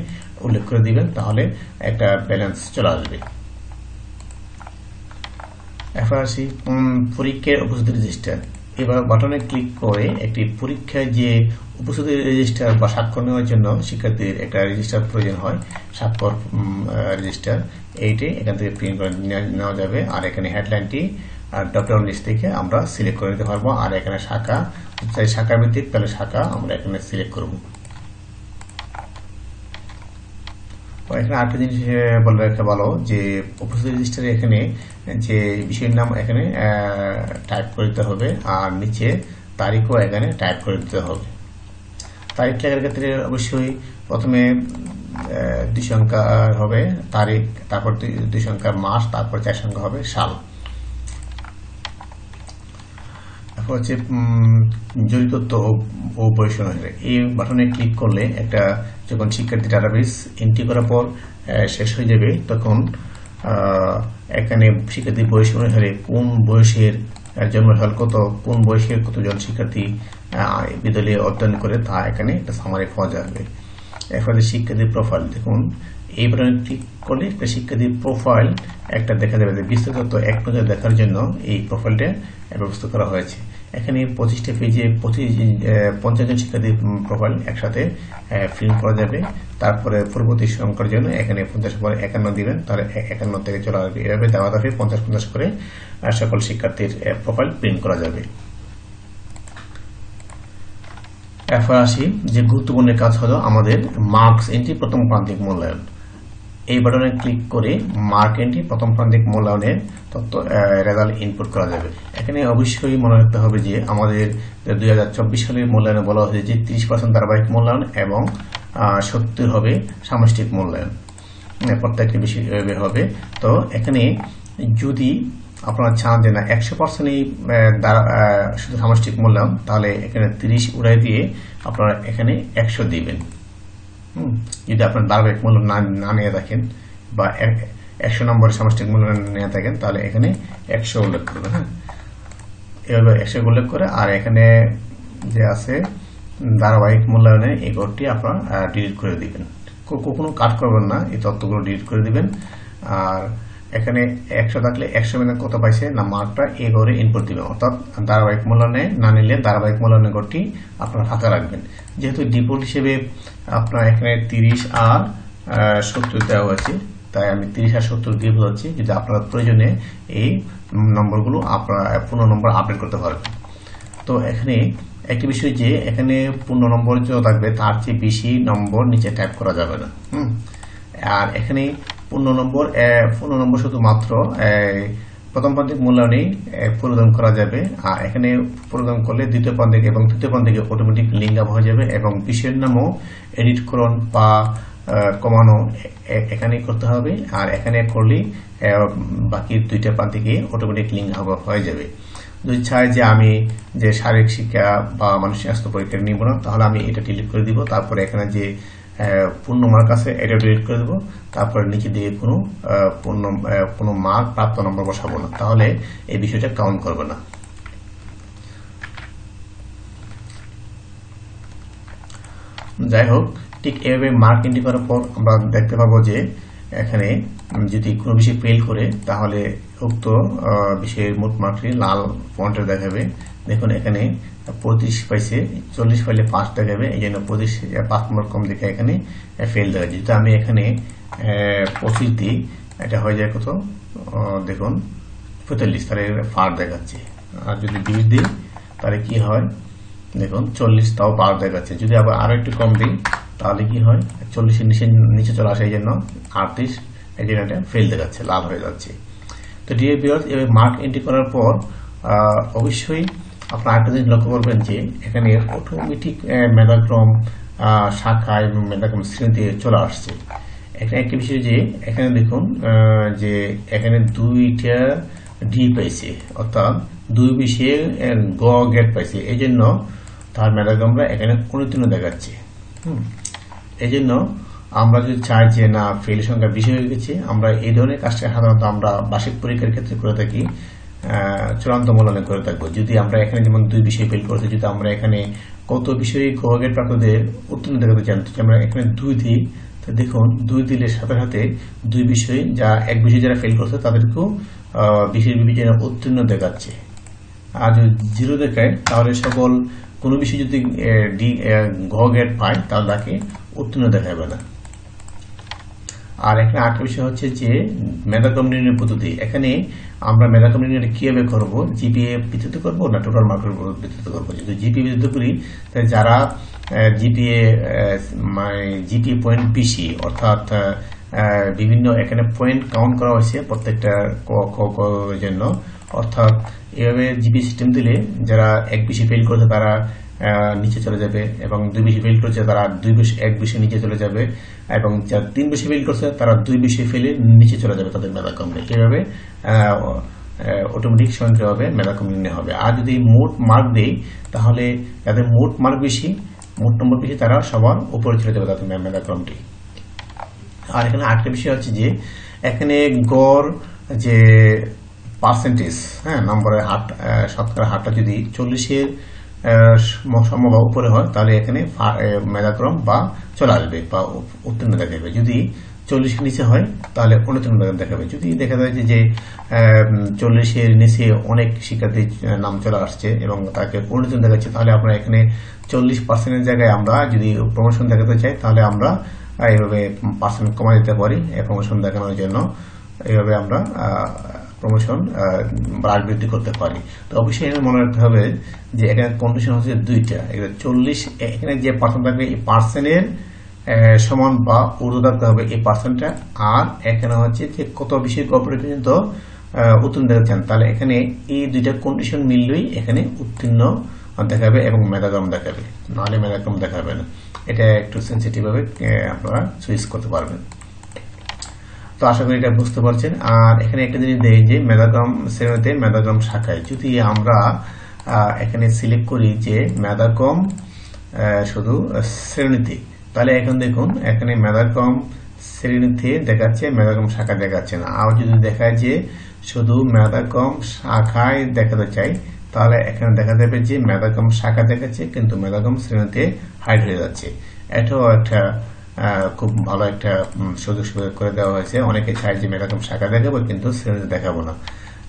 উল্লেখ করে দিবেন। তাহলে একটা ব্যালেন্স চলে আসবে। এরপর আসি পরীক্ষার উপস্থিতি রেজিস্টার। এবার বাটনে ক্লিক করে একটি পরীক্ষায় যে উপস্থিতি রেজিস্টার বা স্বাক্ষর নেওয়ার জন্য শিক্ষার্থীর একটা রেজিস্টার প্রয়োজন হয়, স্বাক্ষর রেজিস্টার, এইটি এখান থেকে প্রিন্ট করে নেওয়া যাবে। আর এখানে হেডলাইনটি ড্রপডাউন লিস্ট থেকে আমরা সিলেক্ট করে নিতে পারবো। আর এখানে শাখা ভিত্তিক, তাহলে শাখা আমরা এখানে সিলেক্ট করব। এখানে আরেকটা জিনিস বলে রাখা ভালো যে উপস্থিতি রেজিস্টারে এখানে যে বিষয়ের নাম এখানে টাইপ করে দিতে হবে, আর নিচে তারিখও এখানে টাইপ করে দিতে হবে। তারিখ লেখার ক্ষেত্রে অবশ্যই প্রথমে 2 সংখ্যা হবে তারিখ, তারপর 2 সংখ্যার মাস, তারপর 4 সংখ্যা হবে সাল। তারপর হচ্ছে জড়িত তথ্য ও বয়স অনুসারে এই বাটনে ক্লিক করলে একটা যখন শিক্ষার্থী ডাটাবেস এন্ট্রি করার পর শেষ হয়ে যাবে, তখন এখানে শিক্ষার্থীর বয়স অনুসারে কোন বয়সের জন্মসাল কত, কোন বয়সের কতজন শিক্ষার্থী বিদ্যালয়ে অধ্যয়ন করে তা এখানে একটা সামারি পাওয়া যাবে। এরপরে শিক্ষার্থীর প্রোফাইল, দেখুন এই বাটনে ক্লিক করলে একটা শিক্ষার্থীর প্রোফাইল একটা দেখা যাবে। যে বিস্তারিত এক নজর দেখার জন্য এই প্রোফাইলটা ব্যবস্থা করা হয়েছে। এখানে 25টা পেজে 50 জন শিক্ষার্থীর প্রোফাইল একসাথে প্রিন্ট করা যাবে। তারপরে পরবর্তী সংখ্যার জন্য এখানে 50 পরে 51 দিবেন, তাহলে 51 থেকে চলে আসবে। এভাবে দেওয়া যাবে 50-50 করে সকল শিক্ষার্থীর প্রোফাইল প্রিন্ট করা যাবে। এরপর আসি যে গুরুত্বপূর্ণ কাজ হলো আমাদের মার্কস এন্ট্রি প্রথম প্রান্তিক মূল্যায়ন। এই বাটনে ক্লিক করে মার্ক এন্ট্রি প্রথম প্রান্তিক মূল্যায়নের তথ্য রেজাল্ট ইনপুট করা যাবে। এখানে অবশ্যই মনে রাখতে হবে যে আমাদের 2024 সালের মূল্যায়নে বলা হয়েছে যে 30% ধারাবাহিক মূল্যায়ন এবং 70 হবে সামষ্টিক মূল্যায়ন, প্রত্যেকটি বিষয় হবে। তো এখানে যদি আপনারা চান যে না 100%ই শুধু সামষ্টিক মূল্যায়ন, তাহলে এখানে 30 উড়াই দিয়ে আপনারা এখানে 100 দিবেন। যদি আপনার ধারাবাহিক মূল্যায়ন না নিয়ে থাকেন বা 100 নম্বরের সামষ্টিক মূল্যায়ন নিয়ে থাকেন, তাহলে এখানে 100 উল্লেখ করবেন। হ্যাঁ, এভাবে 100 উল্লেখ করে আর এখানে যে আছে ধারাবাহিক মূল্যায়নের এই ঘরটি আপনারা ডিলিট করে দিবেন। কখনো কাট করবেন না, এই তথ্যগুলো ডিলিট করে দিবেন। আর এখানে 100 থাকলে 100 মানে কত পাইছে না মার্কটা এই ঘরে ইনপুট দিবেন। অর্থাৎ ধারাবাহিক মূল্যায়নে না নিলে ধারাবাহিক মূল্যায়নের ঘরটি আপনারা ফাঁকা রাখবেন। যেহেতু ডিফল্ট হিসেবে আপনার এখানে 30 আর 70 দেওয়া হয়েছে, তাই আমি 30 আর 70 দিয়ে বোঝাচ্ছি। যদি আপনার প্রয়োজনে এই নম্বরগুলো আপনারা পূর্ণ নম্বর আপডেট করতে পারবেন। তো এখানে একটি বিষয় যে এখানে পূর্ণ নম্বর যত থাকবে তার চেয়ে বেশি নম্বর নিচে টাইপ করা যাবে না। আর এখানে পূর্ণ নম্বর শুধুমাত্র প্রথম প্রান্তিক মূল্যায়নে পরিবর্তন করা যাবে। আর এখানে পরিবর্তন করলে দ্বিতীয় প্রান্তিক এবং তৃতীয় প্রান্তিকে অটোমেটিক লিঙ্ক আপ হয়ে যাবে এবং বিষয়ের নামও এডিট করুন বা কমানো এখানে করতে হবে। আর এখানে করলে বাকি 2টা প্রান্তিকে অটোমেটিক লিঙ্ক আপ হয়ে যাবে। যদি চাই যে আমি যে শারীরিক শিক্ষা বা মানসিক স্বাস্থ্য পরীক্ষা নিব না, তাহলে আমি এটা ডিলিট করে দিব। তারপরে এখানে যে পূর্ণ মার্ক আছে এটা ডিলিট করে দেবো। তারপরে নিচে দিয়ে কোনো মার্ক প্রাপ্ত নম্বর বসাবো না, তাহলে এই বিষয়টা কাউন্ট করবে না। যাই হোক, ঠিক এভাবে মার্ক এন্ট্রি করার পর আমরা দেখতে পাবো যে এখানে যদি কোনো বিষয় ফেল করে তাহলে উক্ত বিষয়ের মোট মার্কটি লাল ফন্টে দেখাবে। দেখুন এখানে 25 পাইছে, 40 পাইলে 5 দেখাবে, এই জন্য 5 নম্বর কম দেখে এখানে ফেল দেখাচ্ছে। যদি আমি এখানে 25 দিই, এটা হয়ে যায় কত দেখুন 45, তাহলে 5 দেখাচ্ছে। আর যদি 20 দিই তাহলে কি হয় দেখুন 40, তাও 5 দেখাচ্ছে। যদি আবার আরো একটু কম দিই তাহলে কি হয় 40 এর নিচে চলে আসে, এই জন্য 38, এই জন্য এটা ফেল দেখাচ্ছে, লাল হয়ে যাচ্ছে। তো ডিয়ার ভিউয়ার্স, এভাবে মার্ক এন্ট্রি করার পর অবশ্যই আপনারা একটা জিনিস লক্ষ্য করবেন যে এখানে অটোমেটিক মেধাক্রম শাখা এবং মেধাক্রম শ্রেণীতে চলে আসছে। এখানে একটা বিষয় যে এখানে দেখুন যে এখানে 2টা ডি পাইছে, অর্থাৎ 2 বিষয়ে গ গেট পাইছে, এই জন্য তার মেধাক্রমটা এখানে অনুত্তীর্ণ দেখাচ্ছে। এই জন্য আমরা যদি চাই যে না ফেল সংখ্যা বেশি হয়ে গেছে, আমরা এই ধরনের কাজটা সাধারণত আমরা বার্ষিক পরীক্ষার ক্ষেত্রে করে থাকি, চূড়ান্ত মূল্যায়ন করে থাকবো। যদি আমরা এখানে যেমন 2 বিষয় ফেল করেছি, যদি আমরা এখানে কত বিষয়ে গ গেট প্রাপ্তদের উত্তীর্ণ দেখাতে চান, আমরা এখানে 2 দিই, তো দেখুন 2 দিলে সাথে সাথে 2 বিষয় যা এক বিষয় যারা ফেল করছে তাদেরকেও বিষয় বিবেচনা উত্তীর্ণ দেখাচ্ছে। আর যদি 0 দেখায় তাহলে সকল কোনো বিষয় যদি গ গেট পায় তাহলে তাকে উত্তীর্ণ দেখাবে না। আর এখানে আরেকটা বিষয় হচ্ছে যে মেধাক্রম নির্ণয় পদ্ধতি। এখানে আমরা মেধাক্রম নির্ণয় কিভাবে করব, জিপিএ ভিত্তিতে করব না টোটাল মার্কের ভিত্তিতে করব। যদি জিপিএ ভিত্তিতে করি তাহলে যারা জিপিএ পয়েন্ট বেশি, অর্থাৎ বিভিন্ন এখানে পয়েন্ট কাউন্ট করা হয়েছে প্রত্যেকটা জন্য, অর্থাৎ এভাবে জিপিএ সিস্টেম দিলে যারা এক বিষয় ফেল করেছে তারা নিচে চলে যাবে, এবং 2 বিষয় ফেল করছে তারা 1 বিষয় নিচে চলে যাবে, এবং যারা 3 বিষয় ফেল করছে তারা 2 বিষয় ফেলে নিচে চলে যাবে তাদের মেধাক্রমে। এভাবে অটোমেটিক স্বয়ংক্রিয়ভাবে মেধাক্রম নির্ণয় হবে। আর যদি মোট মার্ক দেই তাহলে যাদের মোট মার্ক বেশি, মোট নম্বর বেশি, তারা সবার উপরে চলে যাবে তাদের মেধাক্রমটি। আর এখানে আরেকটা বিষয় হচ্ছে যে এখানে গড় যে পার্সেন্টেজ, নম্বরের হার, শতকরা হারটা যদি 40-এর সম্ভব উপরে হয় তাহলে এখানে মেধাক্রম বা চলে আসবে বা উত্তীর্ণ দেখাবে। যদি 40-এর নিচে হয় তাহলে অনুত্তীর্ণ দেখাবে। যদি দেখা যায় যে 40-এর নিচে অনেক শিক্ষার্থীর নাম চলে আসছে এবং তাকে অনুত্তীর্ণ দেখাচ্ছে, তাহলে আমরা এখানে 40%-এর জায়গায় আমরা যদি প্রমোশন দেখাতে চাই তাহলে আমরা এইভাবে পার্সেন্ট কমা দিতে পারি প্রমোশন দেখানোর জন্য। এইভাবে আমরা প্রমোশন হ্রাস বৃদ্ধি করতে পারি। তো অবশ্যই এখানে মনে রাখতে হবে যে এখানে কন্ডিশন হচ্ছে 2টা। 40 এখানে যে পার্সেন্ট থাকবে এই পার্সেন্টের সমান বা ঊর্ধ্ব থাকতে হবে এই পার্সেন্টটা। আর এখানে হচ্ছে যে কত বিষয় পর্যন্ত উত্তীর্ণ দেখাচ্ছেন, তাহলে এখানে এই 2টা কন্ডিশন মিললেই এখানে উত্তীর্ণ দেখাবে এবং মেধাক্রম দেখাবে, নাহলে মেধাক্রম দেখাবে না। এটা একটু সেন্সিটিভ ভাবে আপনারা সুইচ করতে পারবেন। তো আশা করি এটা বুঝতে পারছেন। আর এখানে একটা জিনিস দেই যে মেধাক্রম শ্রেণীতে মেধাক্রম শাখায় যদি আমরা এখানে সিলেক্ট করি যে মেধাক্রম শুধু শ্রেণীতে, তাহলে এখন দেখুন এখানে মেধাক্রম শ্রেণীতে দেখাচ্ছে, মেধাক্রম শাখা দেখাচ্ছে না। আর যদি দেখায় যে শুধু মেধাক্রম শাখায় দেখাতে চাই তাহলে এখানে দেখা যাবে যে মেধাক্রম শাখা দেখাচ্ছে কিন্তু মেধাক্রম শ্রেণীতে হাইড হয়ে যাচ্ছে। এটাও একটা খুব ভালো একটা সুযোগ সুবিধা করে দেওয়া হয়েছে। অনেকে চায় যে মেধাক্রম শাখা দেখাবো কিন্তু শ্রেণীতে দেখাবো না,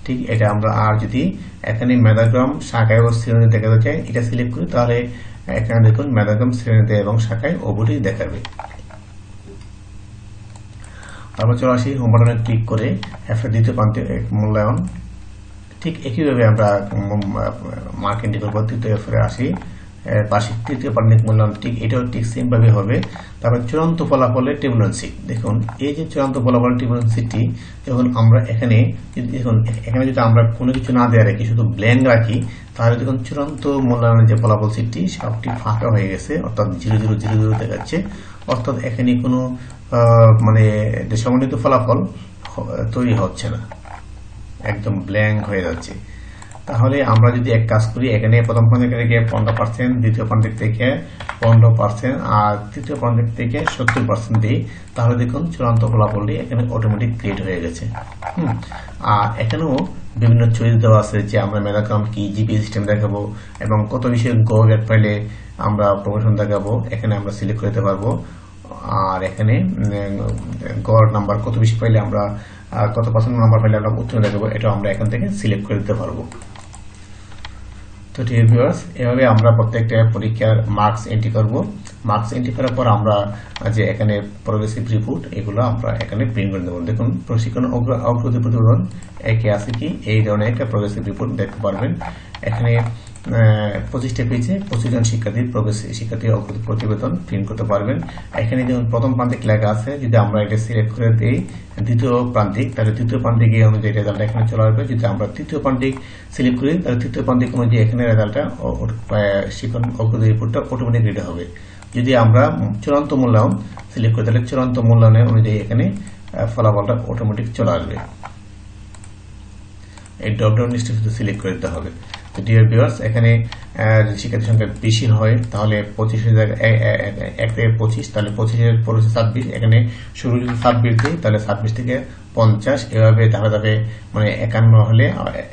ঠিক এটা আমরা। আর যদি এখানে মেধাক্রম শাখায় ও শ্রেণীতে দেখাতে চাই এটা সিলেক্ট করি তাহলে এখানে দেখুন মেধাক্রম শ্রেণীতে এবং শাখায় উভয়ই দেখাবে। তারপর চলে আসি হোম বাটনে ক্লিক করে দ্বিতীয় প্রান্তে মূল্যায়ন। ঠিক একইভাবে আমরা মার্ক এন্ট্রি করব। তৃতীয় আসি বার্ষিক তৃতীয় প্রান্তিক মূল্যায়ন, ঠিক এটাও ঠিক সেম ভাবে হবে। তারপর চূড়ান্ত ফলাফলের টেবিল শীট। দেখুন এই যে চূড়ান্ত ফলাফলের টেবিল শীটটি, যখন আমরা এখানে দেখুন এখানে যদি আমরা কোনো কিছু না দেওয়া রাখি, শুধু ব্ল্যাঙ্ক রাখি, তাহলে দেখুন চূড়ান্ত মূল্যায়নের যে ফলাফল শীটটি সবটি ফাঁকা হয়ে গেছে, অর্থাৎ 0000 দেখাচ্ছে। অর্থাৎ এখানে কোনো মানে সমন্বিত ফলাফল তৈরি হচ্ছে না, একদম ব্ল্যাঙ্ক হয়ে যাচ্ছে। তাহলে আমরা যদি এক কাজ করি, এখানে প্রথম প্রান্তিক থেকে 15%, দ্বিতীয় প্রান্তিক থেকে 15% আর তৃতীয় প্রান্তিক থেকে 70% দিই, তাহলে দেখুন চূড়ান্ত ফলাফলটি এখানে অটোমেটিক ক্রিয়েট হয়ে গেছে। আর এখানেও বিভিন্ন চয়েস দেওয়া আছে যে আমরা মেধাক্রম কি, জিপিএ সিস্টেম দেখাবো এবং কত বিষয়ে গো গেট পাইলে আমরা প্রমোশন দেখাবো, এখানে আমরা সিলেক্ট করতে পারবো। আর এখানে গড় নাম্বার কত বেশি পাইলে আমরা কত পার্সেন্ট নাম্বার পাইলে আমরা উত্তীর্ণ দেখাবো, এটা আমরা এখান থেকে সিলেক্ট করে দিতে পারবো। তো ডিয়ার ভিউয়ার্স, এভাবে আমরা প্রত্যেকটা পরীক্ষার মার্কস এন্ট্রি করব। মার্কস এন্ট্রি করার পর আমরা যে এখানে প্রগ্রেসিভ রিপোর্ট এগুলো আমরা এখানে প্রিন্ট করে দেবো। দেখুন প্রশিক্ষণ অগ্রগতি প্রতিবেদন একে আছে কি, এই ধরনের একটা প্রগ্রেসিভ রিপোর্ট দেখতে পারবেন। এখানে 25টা পেজে 25 জন শিক্ষার্থীর অগ্রগতি প্রতিবেদন প্রিন্ট করতে পারবেন। এখানে যেমন প্রথম প্রান্তিক লেখা আছে, যদি আমরা এটা সিলেক্ট করে দিই দ্বিতীয় প্রান্তিক, তাহলে তৃতীয় প্রান্তিক অনুযায়ী রেজাল্ট এখানে চলে আসবে। যদি আমরা তৃতীয় প্রান্তিক সিলেক্ট করি তাহলে তৃতীয় প্রান্তিক অনুযায়ী এখানে রেজাল্টটা শিক্ষণ অগ্রগতি রিপোর্টটা অটোমেটিক রেডি হবে। যদি আমরা চূড়ান্ত মূল্যায়ন সিলেক্ট করি তাহলে চূড়ান্ত মূল্যায়নের অনুযায়ী এখানে ফলাফলটা অটোমেটিক চলে আসবে। এই ড্রপডাউন লিস্টে শুধু সিলেক্ট করে দিতে হবে। তো ডিয়ার ভিউয়ার্স, এখানে শিক্ষার্থীর সংখ্যা বেশি হয় তাহলে 25,000 1 থেকে 25, তাহলে 25-এর পর 26, এখানে শুরু যদি 26 দিই তাহলে 26 থেকে 50, এভাবে ধাপে ধাপে মানে 51 হলে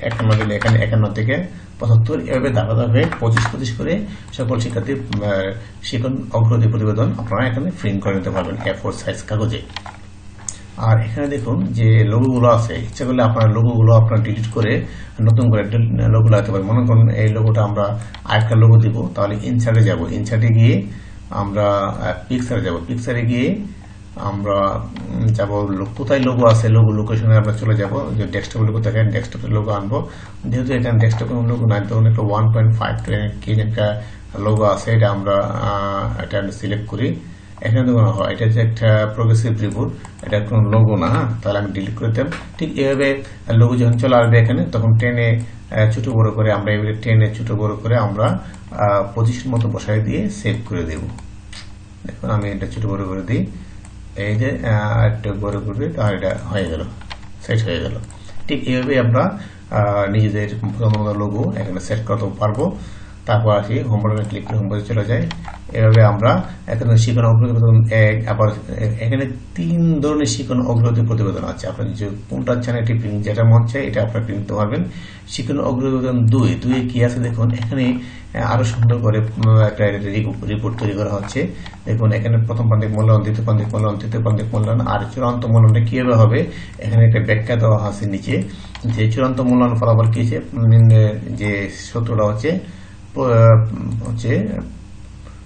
51 দিলে এখানে 51 থেকে 75, এভাবে ধাপে ধাপে 25 করে সকল শিক্ষার্থীর শিক্ষণ অগ্রগতি প্রতিবেদন আপনারা এখানে প্রিন্ট করে নিতে পারবেন A4 সাইজ কাগজে। আর এখানে দেখুন যে লোগোগুলো আছে, ইচ্ছা করলে আপনার লোগোগুলো আপনার ডিলিট করে নতুন করে লোগো লাগাতে পারেন। মনে করুন এই লোগোটা আমরা আরেকটা লোগো দিব, তাহলে ইনসার্টে যাব, ইনসার্টে গিয়ে আমরা পিকচারে যাব, পিকচারে গিয়ে আমরা যাব কোথায় লোগো আছে লোগো লোকেশনে আমরা চলে যাব, যে ডেস্কটপ লোগো থাকে ডেস্কটপের লোগো আনবো। যেহেতু এখানে ডেস্কটপের লোগো নাই তখন একটা 1.5 কেজি একটা লোগো আছে, এটা আমরা এটা সিলেক্ট করি। এখানে দেখুন হয় এটা যে একটা প্রগ্রেসিভ রিপোর্ট, এটা কোনো লোগো না, তাহলে আমি ডিলিট করে দিতাম। ঠিক এভাবে লোগো যখন চলে আসবে এখানে তখন টেনে ছোট বড় করে আমরা এবারে টেনে ছোট বড় করে আমরা পজিশন মতো বসাই দিয়ে সেভ করে দেব। দেখুন আমি এটা ছোট বড় করে দিই, এই যে একটু বড় করবে তাহলে এটা হয়ে গেল, সেট হয়ে গেল। ঠিক এইভাবে আমরা নিজেদের লোগো এখানে সেট করতে পারবো। তারপর আসি হোম বাটনে ক্লিক করে হোম পেজে চলে যায়। এভাবে আমরা এখানে শিক্ষণ অগ্রগতি প্রতিবেদন আবার এখানে 3 ধরনের শিক্ষণ অগ্রগতি প্রতিবেদন আছে। আপনার যে কোনটা চান এটি প্রিন্ট, যেটা মন চায় এটা আপনারা প্রিন্ট করতে পারবেন। শিক্ষণ অগ্রগতি প্রতিবেদন 2 কি আছে দেখুন, এখানে আরো সুন্দর করে একটা রিপোর্ট তৈরি করা হচ্ছে। দেখুন এখানে প্রথম প্রান্তিক মূল্যায়ন, দ্বিতীয় প্রান্তিক মূল্যায়ন, তৃতীয় প্রান্তিক মূল্যায়ন আর চূড়ান্ত মূল্যায়নটা কিভাবে হবে এখানে একটা ব্যাখ্যা দেওয়া আছে নিচে। যে চূড়ান্ত মূল্যায়ন ফলাফল কি যে সূত্রটা হচ্ছে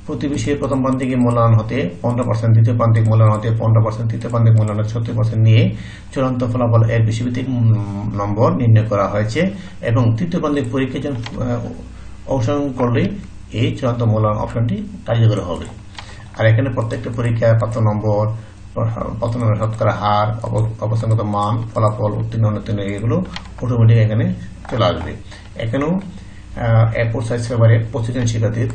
প্রতি বিষয়ে প্রথম প্রান্তিকে মূল্যায়ন হতে 15%, দ্বিতীয় প্রান্তিক মূল্যায়ন হতে 15%, তৃতীয় প্রান্তিক মূল্যায়ন 70% নিয়ে চূড়ান্ত ফলাফল এর বিষয়ভিত্তিক নম্বর নির্ণয় করা হয়েছে এবং তৃতীয় প্রান্তিক পরীক্ষায় অংশগ্রহণ করলে এই চূড়ান্ত মূল্যায়ন অপশনটি কার্যকর হবে। আর এখানে প্রত্যেকটা পরীক্ষায় প্রাপ্ত নম্বর, শতকরা হার, অবস্থানগত মান, ফলাফল, উত্তীর্ণ অনুত্তীর্ণ এগুলো অটোমেটিক এখানে চলে আসবে। এখানেও A4 সাইজ পেপারে 25 জন শিক্ষার্থীর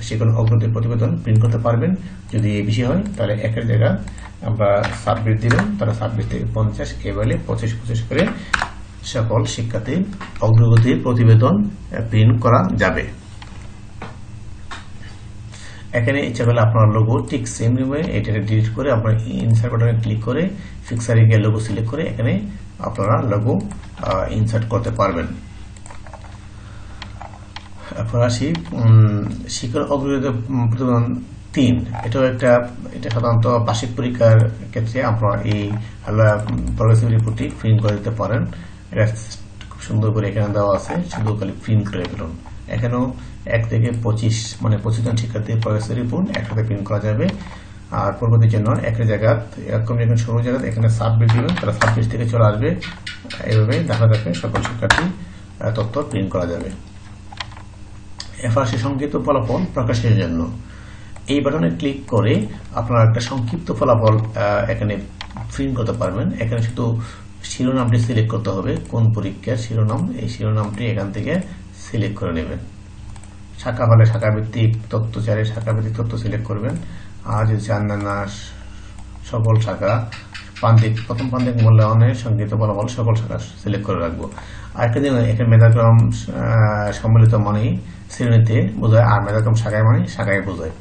শিক্ষণ অগ্রগতি প্রতিবেদন প্রিন্ট করতে পারবেন। যদি এই বিষয় হয় তাহলে একের জায়গা আমরা 26 দিলেন, তাহলে 26 থেকে 50 এবারে 25 করে সকল শিক্ষার্থীর অগ্রগতির প্রতিবেদন প্রিন্ট করা যাবে। এখানে ইচ্ছা করলে আপনার লোগো ঠিক সেম ভাবে এটাকে ডিলিট করে আপনার ইনসার্ট বাটনে ক্লিক করে পিকচারে গিয়ে লোগো সিলেক্ট করে এখানে আপনারা লোগো ইনসার্ট করতে পারবেন। এরপর আসি শিক্ষণ অগ্রগতি প্রতিবেদন 3। এটা সাধারণত বার্ষিক পরীক্ষার ক্ষেত্রে আপনারা এই প্রগ্রেসিভ রিপোর্টটি প্রিন্ট করে দিতে পারেন। এটা খুব সুন্দর করে এখানে দেওয়া আছে, শুধু খালি প্রিন্ট করে ফেলুন। এখানেও 1 থেকে 25 মানে 25 জন শিক্ষার্থীর প্রগ্রেসিভ রিপোর্ট একসাথে প্রিন্ট করা যাবে। আর পরবর্তীর জন্য একটা জায়গা শুরু জায়গা এখানে 26 দিবেন, তাহলে 26 থেকে চলে আসবে। এইভাবে দেখা যাবে সকল শিক্ষার্থী তথ্য প্রিন্ট করা যাবে। এরপর আসে সংক্ষিপ্ত ফলাফল প্রকাশের জন্য। এই বাটনে ক্লিক করে আপনারা একটা সংক্ষিপ্ত ফলাফল এখানে প্রিন্ট করতে পারবেন। এখানে শুধু শিরোনামটি সিলেক্ট করতে হবে, কোন পরীক্ষার শিরোনাম, এই শিরোনামটি এখান থেকে সিলেক্ট করে নেবেন। শাখা হলে শাখা ভিত্তিক তথ্য চাইলে শাখা ভিত্তিক তথ্য সিলেক্ট করবেন। আর যদি চান না সকল শাখা প্রথম প্রান্তিক মূল্যায়নের সংক্ষিপ্ত ফলাফল সকল শাখা সিলেক্ট করে রাখবো। আরেকটা জিনিস এখানে মেধাক্রম সম্মিলিত মানেই শ্রেণীতে বোঝায়, আর মেধাক্রম শাখায় মানে শাখায় বোঝায়।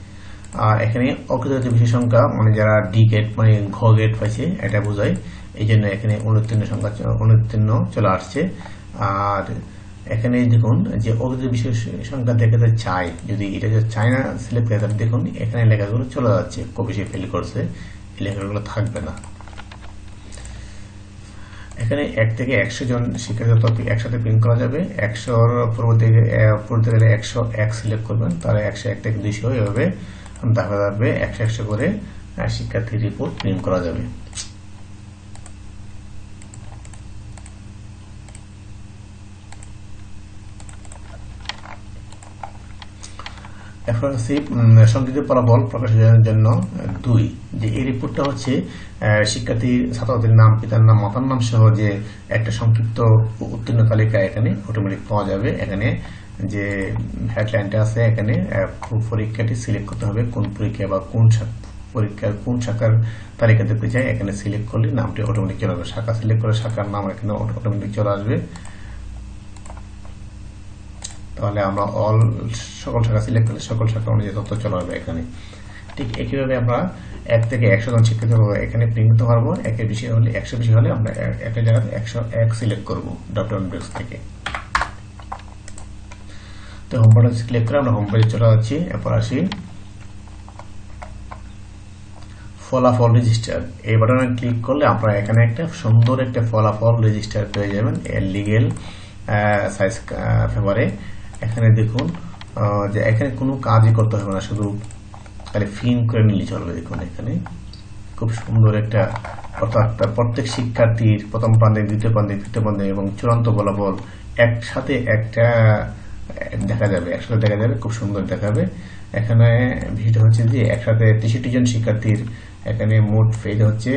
আর এখানে অকৃত বিষয় সংখ্যা মানে যারা ডি গেট মানে ঘ গেট পাইছে এটা বোঝায়, এই জন্য এখানে অনুত্তীর্ণ সংখ্যা অনুত্তীর্ণ চলে আসছে। আর এখানে দেখুন যে ও যদি বিশেষ সংখ্যা দেখাতে চায়, যদি এটা যদি চায় না সিলেক্ট করে, তাহলে দেখুন এখানে লেখাগুলো চলে যাচ্ছে, কবে সে ফেল করছে এই লেখাগুলো থাকবে না। এখানে 1 থেকে 100 জন শিক্ষার্থীর তথ্য একসাথে প্রিন্ট করা যাবে। 100-র পরবর্তী গেলে 101 সিলেক্ট করবেন, তাহলে 101 থেকে 200 এভাবে ধাপে ধাপে 100 করে শিক্ষার্থীর রিপোর্ট প্রিন্ট করা যাবে। এখন আসি সংক্ষিপ্ত ফলাফল প্রকাশের জন্য 2, যে এই রিপোর্টটা হচ্ছে শিক্ষার্থীর ছাত্রদের নাম, পিতার নাম, মাতার নাম সহ যে একটা সংক্ষিপ্ত উত্তীর্ণ তালিকা এখানে অটোমেটিক পাওয়া যাবে। এখানে যে হেডলাইনটা আছে, এখানে পরীক্ষাটি সিলেক্ট করতে হবে, কোন পরীক্ষা বা কোন পরীক্ষার কোন শাখার তালিকা দেখতে চাই, এখানে সিলেক্ট করলে নামটি অটোমেটিক চলে আসবে। শাখা সিলেক্ট করে শাখার নাম এখানে অটোমেটিক চলে আসবে। তাহলে আমরা সকল শাখা সিলেক্ট করলে সকল শাখা অনুযায়ী তথ্য চলে আসবে এখানে। ঠিক একইভাবে আমরা 1 থেকে 100 জন শিক্ষার্থী এখানে প্রিন্ট করতে পারবো। 1-এর বেশি হলে 100 বেশি হলে আমরা একটা জায়গাতে 101 সিলেক্ট করবো ড্রপডাউন বক্স থেকে। তো হোম বাটন ক্লিক করে আমরা হোম পেজে চলে যাচ্ছি। এরপর আসি ফলাফল রেজিস্টার, এই বাটনে ক্লিক করলে আপনারা এখানে একটা সুন্দর একটা ফলাফল রেজিস্টার পেয়ে যাবেন লিগেল সাইজ পেপারে। এখানে দেখুন যে এখানে কোনো কাজই করতে হবে না, শুধু খালি প্রিন্ট করে নিলে চলবে। দেখুন এখানে খুব সুন্দর একটা, অর্থাৎ প্রত্যেক শিক্ষার্থীর প্রথম প্রান্তিক, দ্বিতীয় প্রান্তিক, তৃতীয় প্রান্তিক এবং চূড়ান্ত ফলাফল একসাথে একটা দেখা যাবে, একসাথে দেখা যাবে, খুব সুন্দর দেখাবে। এখানে বিষয়টা হচ্ছে যে একসাথে 63 জন শিক্ষার্থীর এখানে মোট পেজ হচ্ছে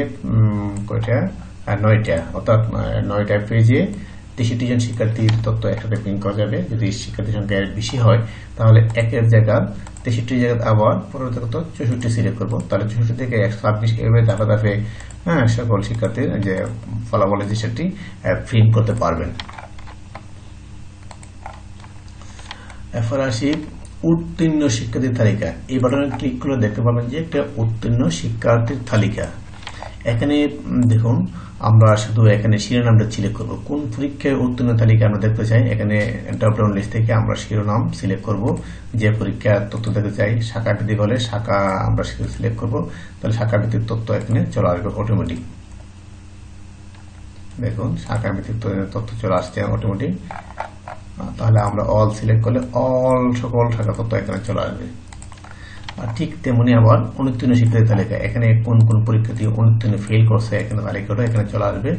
কয়টা, 9টা, অর্থাৎ 9টা পেজে 63 জন শিক্ষার্থীর তথ্য একসাথে প্রিন্ট করা যাবে। যদি শিক্ষার্থীর সংখ্যা বেশি হয় তাহলে 1-এর জায়গা 63 জায়গা আবার পরবর্তীত 64 সিলেক্ট করবো, তাহলে 64 থেকে 126 এভাবে ধাপে ধাপে সকল শিক্ষার্থীর যে ফলাফল সেটি প্রিন্ট করতে পারবেন। এরপর আসি উত্তীর্ণ শিক্ষার্থীর তালিকা, এই বাটনে ক্লিক করে দেখতে পাবেন যে একটা উত্তীর্ণ শিক্ষার্থীর তালিকা। এখানে দেখুন আমরা শুধু এখানে শিরোনামটা সিলেক্ট করব, কোন পরীক্ষায় উত্তীর্ণ তালিকা আমরা দেখতে চাই। এখানে ড্রপডাউন লিস্ট থেকে আমরা শিরোনাম সিলেক্ট করব, যে পরীক্ষার তথ্য দেখতে চাই। শাখা ভিত্তিক হলে শাখা আমরা সিলেক্ট করব, তাহলে শাখা ভিত্তিক তথ্য এখানে চলে আসবে অটোমেটিক। দেখুন শাখা ভিত্তিক তথ্য চলে আসছে অটোমেটিক। তাহলে আমরা অল সিলেক্ট করলে সকল শাখা তথ্য এখানে চলে আসবে। আর ঠিক তেমনি আবার অনুত্তীর্ণ শিক্ষার্থীর তালিকা, এখানে কোন কোন পরীক্ষার্থী অনুত্তীর্ণ ফেল করছে এখানে তালিকাটা এখানে চলে আসবে।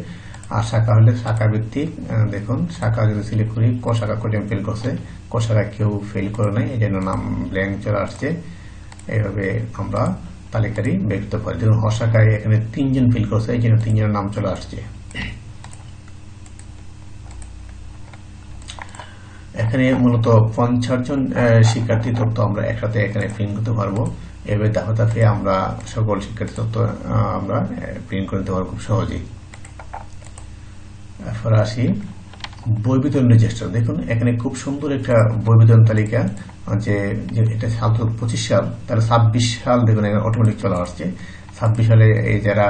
আর শাখা হলে শাখা ভিত্তিক, দেখুন শাখা যদি সিলেক্ট করি, ক শাখা কয়জন ফেল করছে, ক শাখা কেউ ফেল করে নাই, এই জন্য নাম ব্ল্যাঙ্ক চলে আসছে। এইভাবে আমরা তালিকাটি বের করতে পারি। দেখুন হ শাখায় এখানে 3 জন ফেল করছে, এই জন্য 3 জনের নাম চলে আসছে। এখানে মূলত 50 জন শিক্ষার্থী তথ্য আমরা একসাথে এখানে প্রিন্ট করতে পারবো। এভাবে ধাপে ধাপে আমরা সকল শিক্ষার্থী তথ্য আমরা প্রিন্ট করে নিতে পারবো খুব সহজেই। এরপর আসি বই বিতরণ রেজিস্টার। দেখুন এখানে খুব সুন্দর একটা বই বিতরণ তালিকা, যে এটা সাল 25 সাল, তাহলে 26 সাল দেখুন এখানে অটোমেটিক চলে আসছে। 26 সালে এই যারা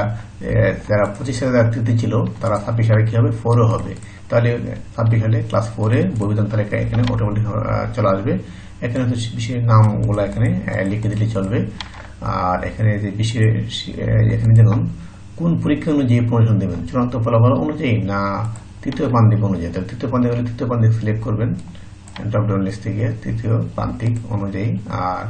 25 সালে যারা তৃতীয় ছিল তারা 26 সালে কি হবে, 4 হবে। তাহলে 26 সালে ক্লাস 4 এর বই বিতরণ তালিকা এখানে অটোমেটিক চলে আসবে। এখানে বিষয়ের নামগুলো এখানে লিখে দিলে চলবে। আর এখানে যে বিষয়, এখানে দেখুন কোন পরীক্ষা অনুযায়ী প্রমোশন দেবেন, চূড়ান্ত ফলাফল অনুযায়ী না তৃতীয় প্রান্তিক অনুযায়ী। তাহলে তৃতীয় প্রান্তিক হলে তৃতীয় প্রান্তিক সিলেক্ট করবেন ড্রপডাউন লিস্ট থেকে তৃতীয় প্রান্তিক অনুযায়ী। আর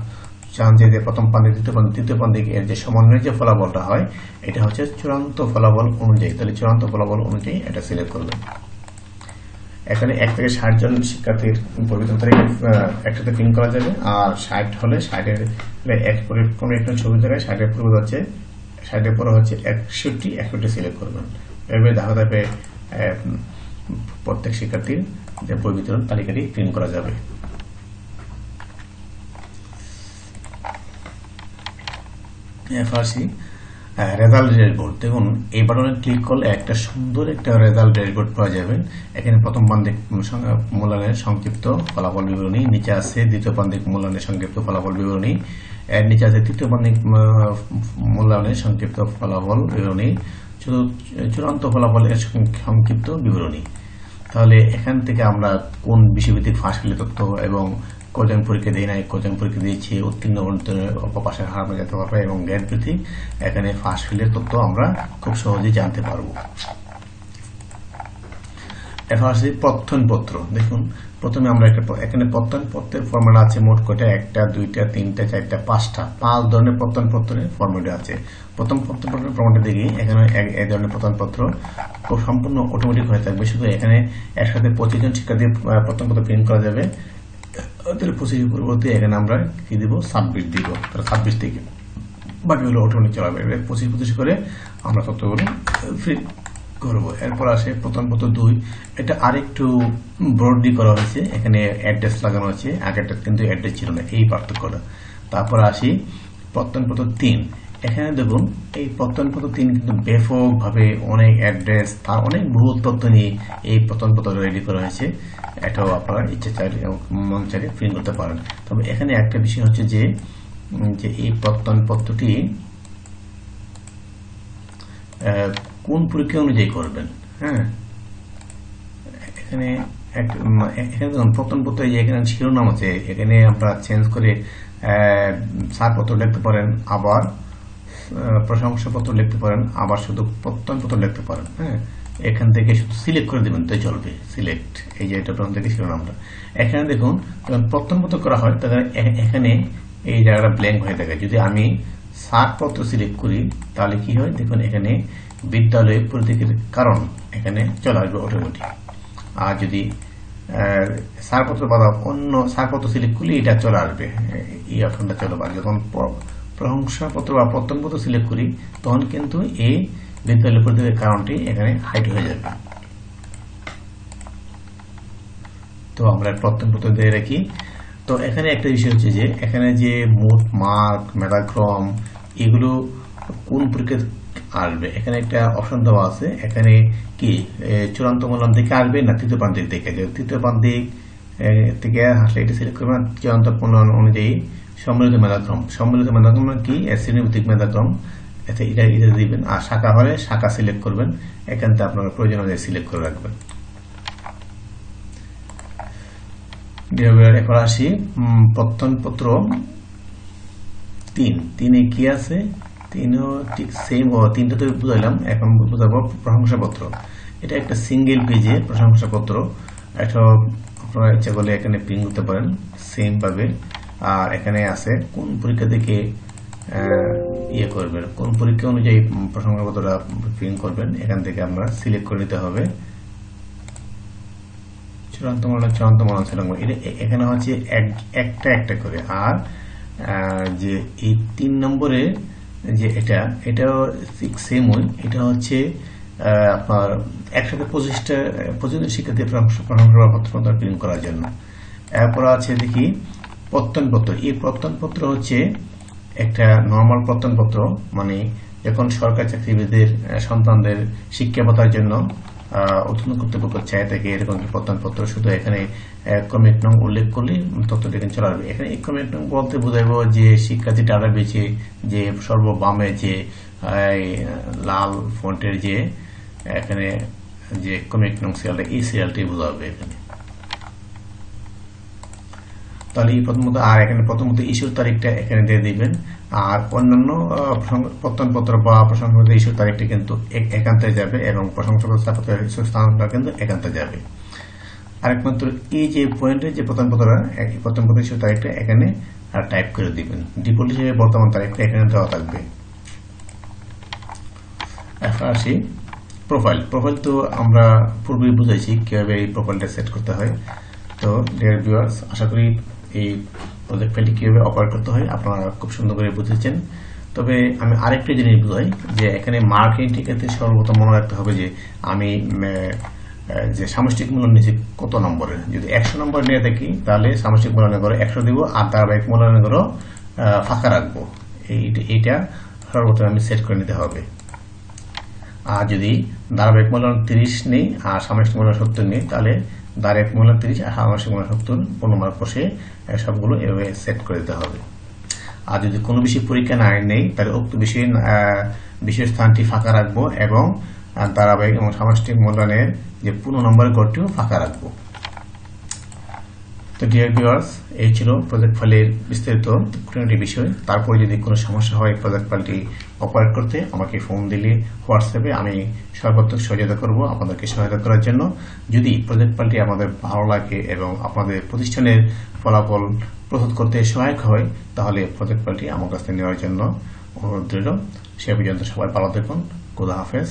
চান যে প্রথম প্রান্তিক, তৃতীয় প্রান্তিক এর যে সমন্বয়ের যে ফলাফলটা হয় এটা হচ্ছে চূড়ান্ত ফলাফল অনুযায়ী, তাহলে চূড়ান্ত ফলাফল অনুযায়ী এটা সিলেক্ট করবেন। এখানে 1 থেকে 60 জন শিক্ষার্থীর পরিবর্তন তালিকা একসাথে প্রিন্ট করা যাবে। আর 60 হলে 60-এর কোনো একটা ছবি জায়গায় 60-এর পূর্বে হচ্ছে 60-এর পরে হচ্ছে 61 সিলেক্ট করবেন। এভাবে ধাপে ধাপে প্রত্যেক শিক্ষার্থীর যে বই বিতরণ তালিকাটি প্রিন্ট করা যাবে। ফার্সি রেজাল্ট ড্যাশবোর্ড, দেখুন এই বাটনে ক্লিক করলে একটা সুন্দর একটা রেজাল্ট ড্যাশবোর্ড পাওয়া যাবেন। এখানে প্রথম প্রান্তিক মূল্যায়নের সংক্ষিপ্ত ফলাফল বিবরণী, নিচে আছে দ্বিতীয় প্রান্তিক মূল্যায়নের সংক্ষিপ্ত ফলাফল বিবরণী, এর নিচে আছে তৃতীয় প্রান্তিক মূল্যায়নের সংক্ষিপ্ত ফলাফল বিবরণী, চূড়ান্ত ফলাফলের সংক্ষিপ্ত বিবরণী। তাহলে এখান থেকে আমরা কোন বিষয়ভিত্তিক ফাঁস ফেলে তথ্য এবং কজন পরীক্ষা দিয়ে নাই, কজন পরীক্ষা দিয়েছে, উত্তীর্ণ পাশের হার আমরা জানতে পারবো এবং জ্ঞান ভিত্তিক এখানে ফাঁস ফেলের তথ্য আমরা খুব সহজেই জানতে পারবো। এখন আসছে প্রত্যয়নপত্র। দেখুন প্রথমে আমরা এখানে প্রত্যয়নপত্রের ফরম্যাট আছে মোট কয়টা, 1টা 2টা 3টা 4টা 5টা 5 ধরনের প্রত্যয়নপত্রের ফরম্যাট আছে। প্রথম প্রত্যয়নপত্রের ফরম্যাটে দেখি এখানে এই ধরনের প্রত্যয়নপত্র খুব সম্পূর্ণ অটোমেটিক হয়ে থাকবে। শুধু এখানে একসাথে 25 জন শিক্ষার্থী প্রত্যয়নপত্র প্রিন্ট করা যাবে। ওদের 25 পূর্ববর্তী এখানে আমরা কি দিব, সাবমিট দিব। 26 থেকে বাকিগুলো অটোমেটিক চালাবে। 25 করে আমরা তথ্যগুলো ফ্রি করবো। এরপর আসে প্রত্যয়নপত্র 2, এটা আরেকটু ব্রডলি করা হয়েছে, এখানে অ্যাড্রেস লাগানো আছে, আগেরটা কিন্তু অ্যাড্রেস ছিল না, এই পার্থক্যটা। তারপর আসি প্রত্যয়নপত্র 3, এখানে দেখুন এই প্রত্যয়নপত্র 3 কিন্তু ব্যাপকভাবে অনেক অ্যাড্রেস তার অনেক বহু তথ্য নিয়ে এই প্রত্যয়নপত্র রেডি করা হয়েছে। এটাও আপনারা ইচ্ছে চাইলে মন চাইলে প্রিন্ট করতে পারেন। তবে এখানে একটা বিষয় হচ্ছে যে এই প্রত্যয়নপত্রটি কোন পরীক্ষা অনুযায়ী করবেন। হ্যাঁ, এখানে দেখুন প্রত্যয়নপত্রে এখানে শিরোনাম আছে, এখানে আপনারা চেঞ্জ করে ছাড়পত্র লিখতে পারেন, আবার প্রশংসাপত্র লিখতে পারেন, আবার শুধু প্রত্যয়নপত্র লিখতে পারেন। হ্যাঁ, এখান থেকে শুধু সিলেক্ট করে দেবেন তো চলবে, সিলেক্ট, এই যে এটা প্রথম থেকে শিরোনামটা। এখানে দেখুন যখন প্রত্যয়নপত্র করা হয় তাহলে এখানে এই জায়গাটা ব্ল্যাঙ্ক হয়ে থাকে। যদি আমি ছাড়পত্র সিলেক্ট করি তাহলে কি হয়, দেখুন এখানে বিদ্যালয়ে প্রতীকের কারণ এখানে চলে আসবে অটোমেটিক। আর যদি ছাড়পত্র বা অন্য ছাড়পত্র সিলেক্ট করলে এটা চলে আসবে, এই অপশনটা চলে আসবে। যখন প্রশংসাপত্র বা প্রত্যয়নপত্র সিলেক্ট করি তখন কিন্তু এই বিদ্যালয় প্রতীকের কারণটি এখানে হাইড হয়ে যাবে। তো আমরা প্রত্যয়নপত্র দিয়ে রাখি। তো এখানে একটা বিষয় হচ্ছে যে এখানে যে মোট মার্ক, মেধাক্রম এগুলো কোন পরীক্ষা আসবে, এখানে একটা অপশন দেওয়া আছে। এখানে কি চূড়ান্ত মূল্যায়ন থেকে আসবে না তৃতীয় প্রান্তিক থেকে, তৃতীয় প্রান্তিক থেকে আসলে এটা সিলেক্ট করবেন। চূড়ান্ত মূল্যায়ন অনুযায়ী সম্মিলিত মেধাক্রম, সম্মিলিত মেধাক্রম কি শ্রেণীভিত্তিক মেধাক্রম, এটা দিবেন। আর শাখা হলে শাখা সিলেক্ট করবেন, এখান থেকে আপনার প্রয়োজন অনুযায়ী সিলেক্ট করে রাখবেন। এখন আসি প্রত্যয়নপত্র 3 কি আছে, 3ও ঠিক সেম, 3টা তো বুঝাইলাম, এখন বুঝাবো প্রশংসাপত্র। এটা একটা সিঙ্গেল পেজে প্রশংসাপত্র, এটা আপনারা ইচ্ছা করলে এখানে প্রিন্ট করতে পারেন সেম ভাবে। আর এখানে আছে কোন পরীক্ষা থেকে ইয়ে করবেন, কোন পরীক্ষা অনুযায়ী প্রশংসাপত্রটা প্রিন্ট করবেন, এখান থেকে আমরা সিলেক্ট করে নিতে হবে। চূড়ান্ত মান এখানে হচ্ছে একটা করে। আর যে এই 3 নম্বরে যে এটাও সেম ওই, এটা হচ্ছে আপনার একসাথে 25 শিক্ষার্থী প্রশংসাপত্র প্রিন্ট করার জন্য। এরপর আছে দেখি প্রত্যয়নপত্র। এই প্রত্যয়নপত্র হচ্ছে একটা নর্মাল প্রত্যয়নপত্র, মানে যখন সরকারি চাকরিজীবীদের সন্তানদের শিক্ষা ভাতার জন্য অধীন কর্তৃপক্ষ চায় থাকে এরকম প্রত্যয়নপত্র। শুধু এখানে ক্রমিক নং উল্লেখ করলে তথ্যটা এখানে চলে আসবে। এখানে ক্রমিক নং বলতে বোঝাবো যে শিক্ষার্থী ডাটা বেচে যে সর্ববামে যে লাল ফন্টের যে এখানে যে ক্রমিক নং সিরিয়ালটা, এই সিরিয়ালটি বোঝাবে এখানে। তাহলে এই প্রথমত, আর এখানে প্রথমত ইস্যুর তারিখটা এখানে দিয়ে দিবেন। আর অন্যান্য প্রত্যয়নপত্র বা প্রশংসাপত্রের ইস্যুর তারিখটা কিন্তু একান্তে যাবে এবং প্রশংসাপত্রের স্থানটা কিন্তু একান্তে যাবে। আরেকমাত্র এই যে পয়েন্টের যে প্রত্যয়নপত্রের ইস্যুর তারিখটা এখানে টাইপ করে দিবেন। ডিফল্ট হিসেবে বর্তমান তারিখটা এখানে দেওয়া থাকবে। এখন আসি প্রোফাইল। প্রোফাইল তো আমরা পূর্বেই বুঝাইছি কিভাবে এই প্রোফাইলটা সেট করতে হয়। তো ডিয়ার ভিউয়ার্স, আশা করি এই প্রজেক্ট ফাইলটি কিভাবে অপারেট করতে হয় আপনারা খুব সুন্দর করে বুঝেছেন। তবে আমি আরেকটা জিনিস বুঝাই যে এখানে মার্ক এন্ট্রির ক্ষেত্রে সর্বপ্রথম মনে রাখতে হবে যে আমি যে সামষ্টিক মূল্যায়ন নিয়েছি কত নম্বরের। যদি 100 নম্বর নিয়ে থাকি তাহলে সামষ্টিক মূল্যায়ন করে 100 দিব, আর ধারাবাহিক মূল্যায়ন করে ফাঁকা রাখবো। এইটা সর্বপ্রথম আমি সেট করে নিতে হবে। আর যদি ধারাবাহিক মূল্যায়ন 30 নেই আর সামষ্টিক মূল্যায়ন 70 নেই তাহলে ধারাবাহিক মূল্যায়ন 30 আর সামষ্টিক মূল্যায়ন 70 পূর্ণ মার্ক বসে সবগুলো এভাবে সেট করে দিতে হবে। আর যদি কোনো বিষয় পরীক্ষা না নেই তাহলে উক্ত বিষয়ের স্থানটি ফাঁকা রাখবো এবং ধারাবাহিক এবং সামষ্টিক মূল্যায়নের যে 15 নম্বরের ঘরটিও ফাঁকা রাখবো। তো ডিয়ার ভিউয়ার্স, এই ছিল প্রজেক্ট ফাইলের বিস্তারিত খুঁটিনাটি বিষয়। তারপরে যদি কোনো সমস্যা হয় প্রজেক্ট ফাইলটি অপারেট করতে, আমাকে ফোন দিলে হোয়াটসঅ্যাপে আমি সর্বাত্মক সহযোগিতা করব আপনাদেরকে সহায়তা করার জন্য। যদি প্রজেক্ট ফাইলটি আমাদের ভালো লাগে এবং আপনাদের প্রতিষ্ঠানের ফলাফল প্রস্তুত করতে সহায়ক হয়, তাহলে প্রজেক্ট ফাইলটি আমার কাছ থেকে নেওয়ার জন্য অনুরোধ রইল। সে পর্যন্ত সবাই ভালো থাকুন। খোদা হাফেজ।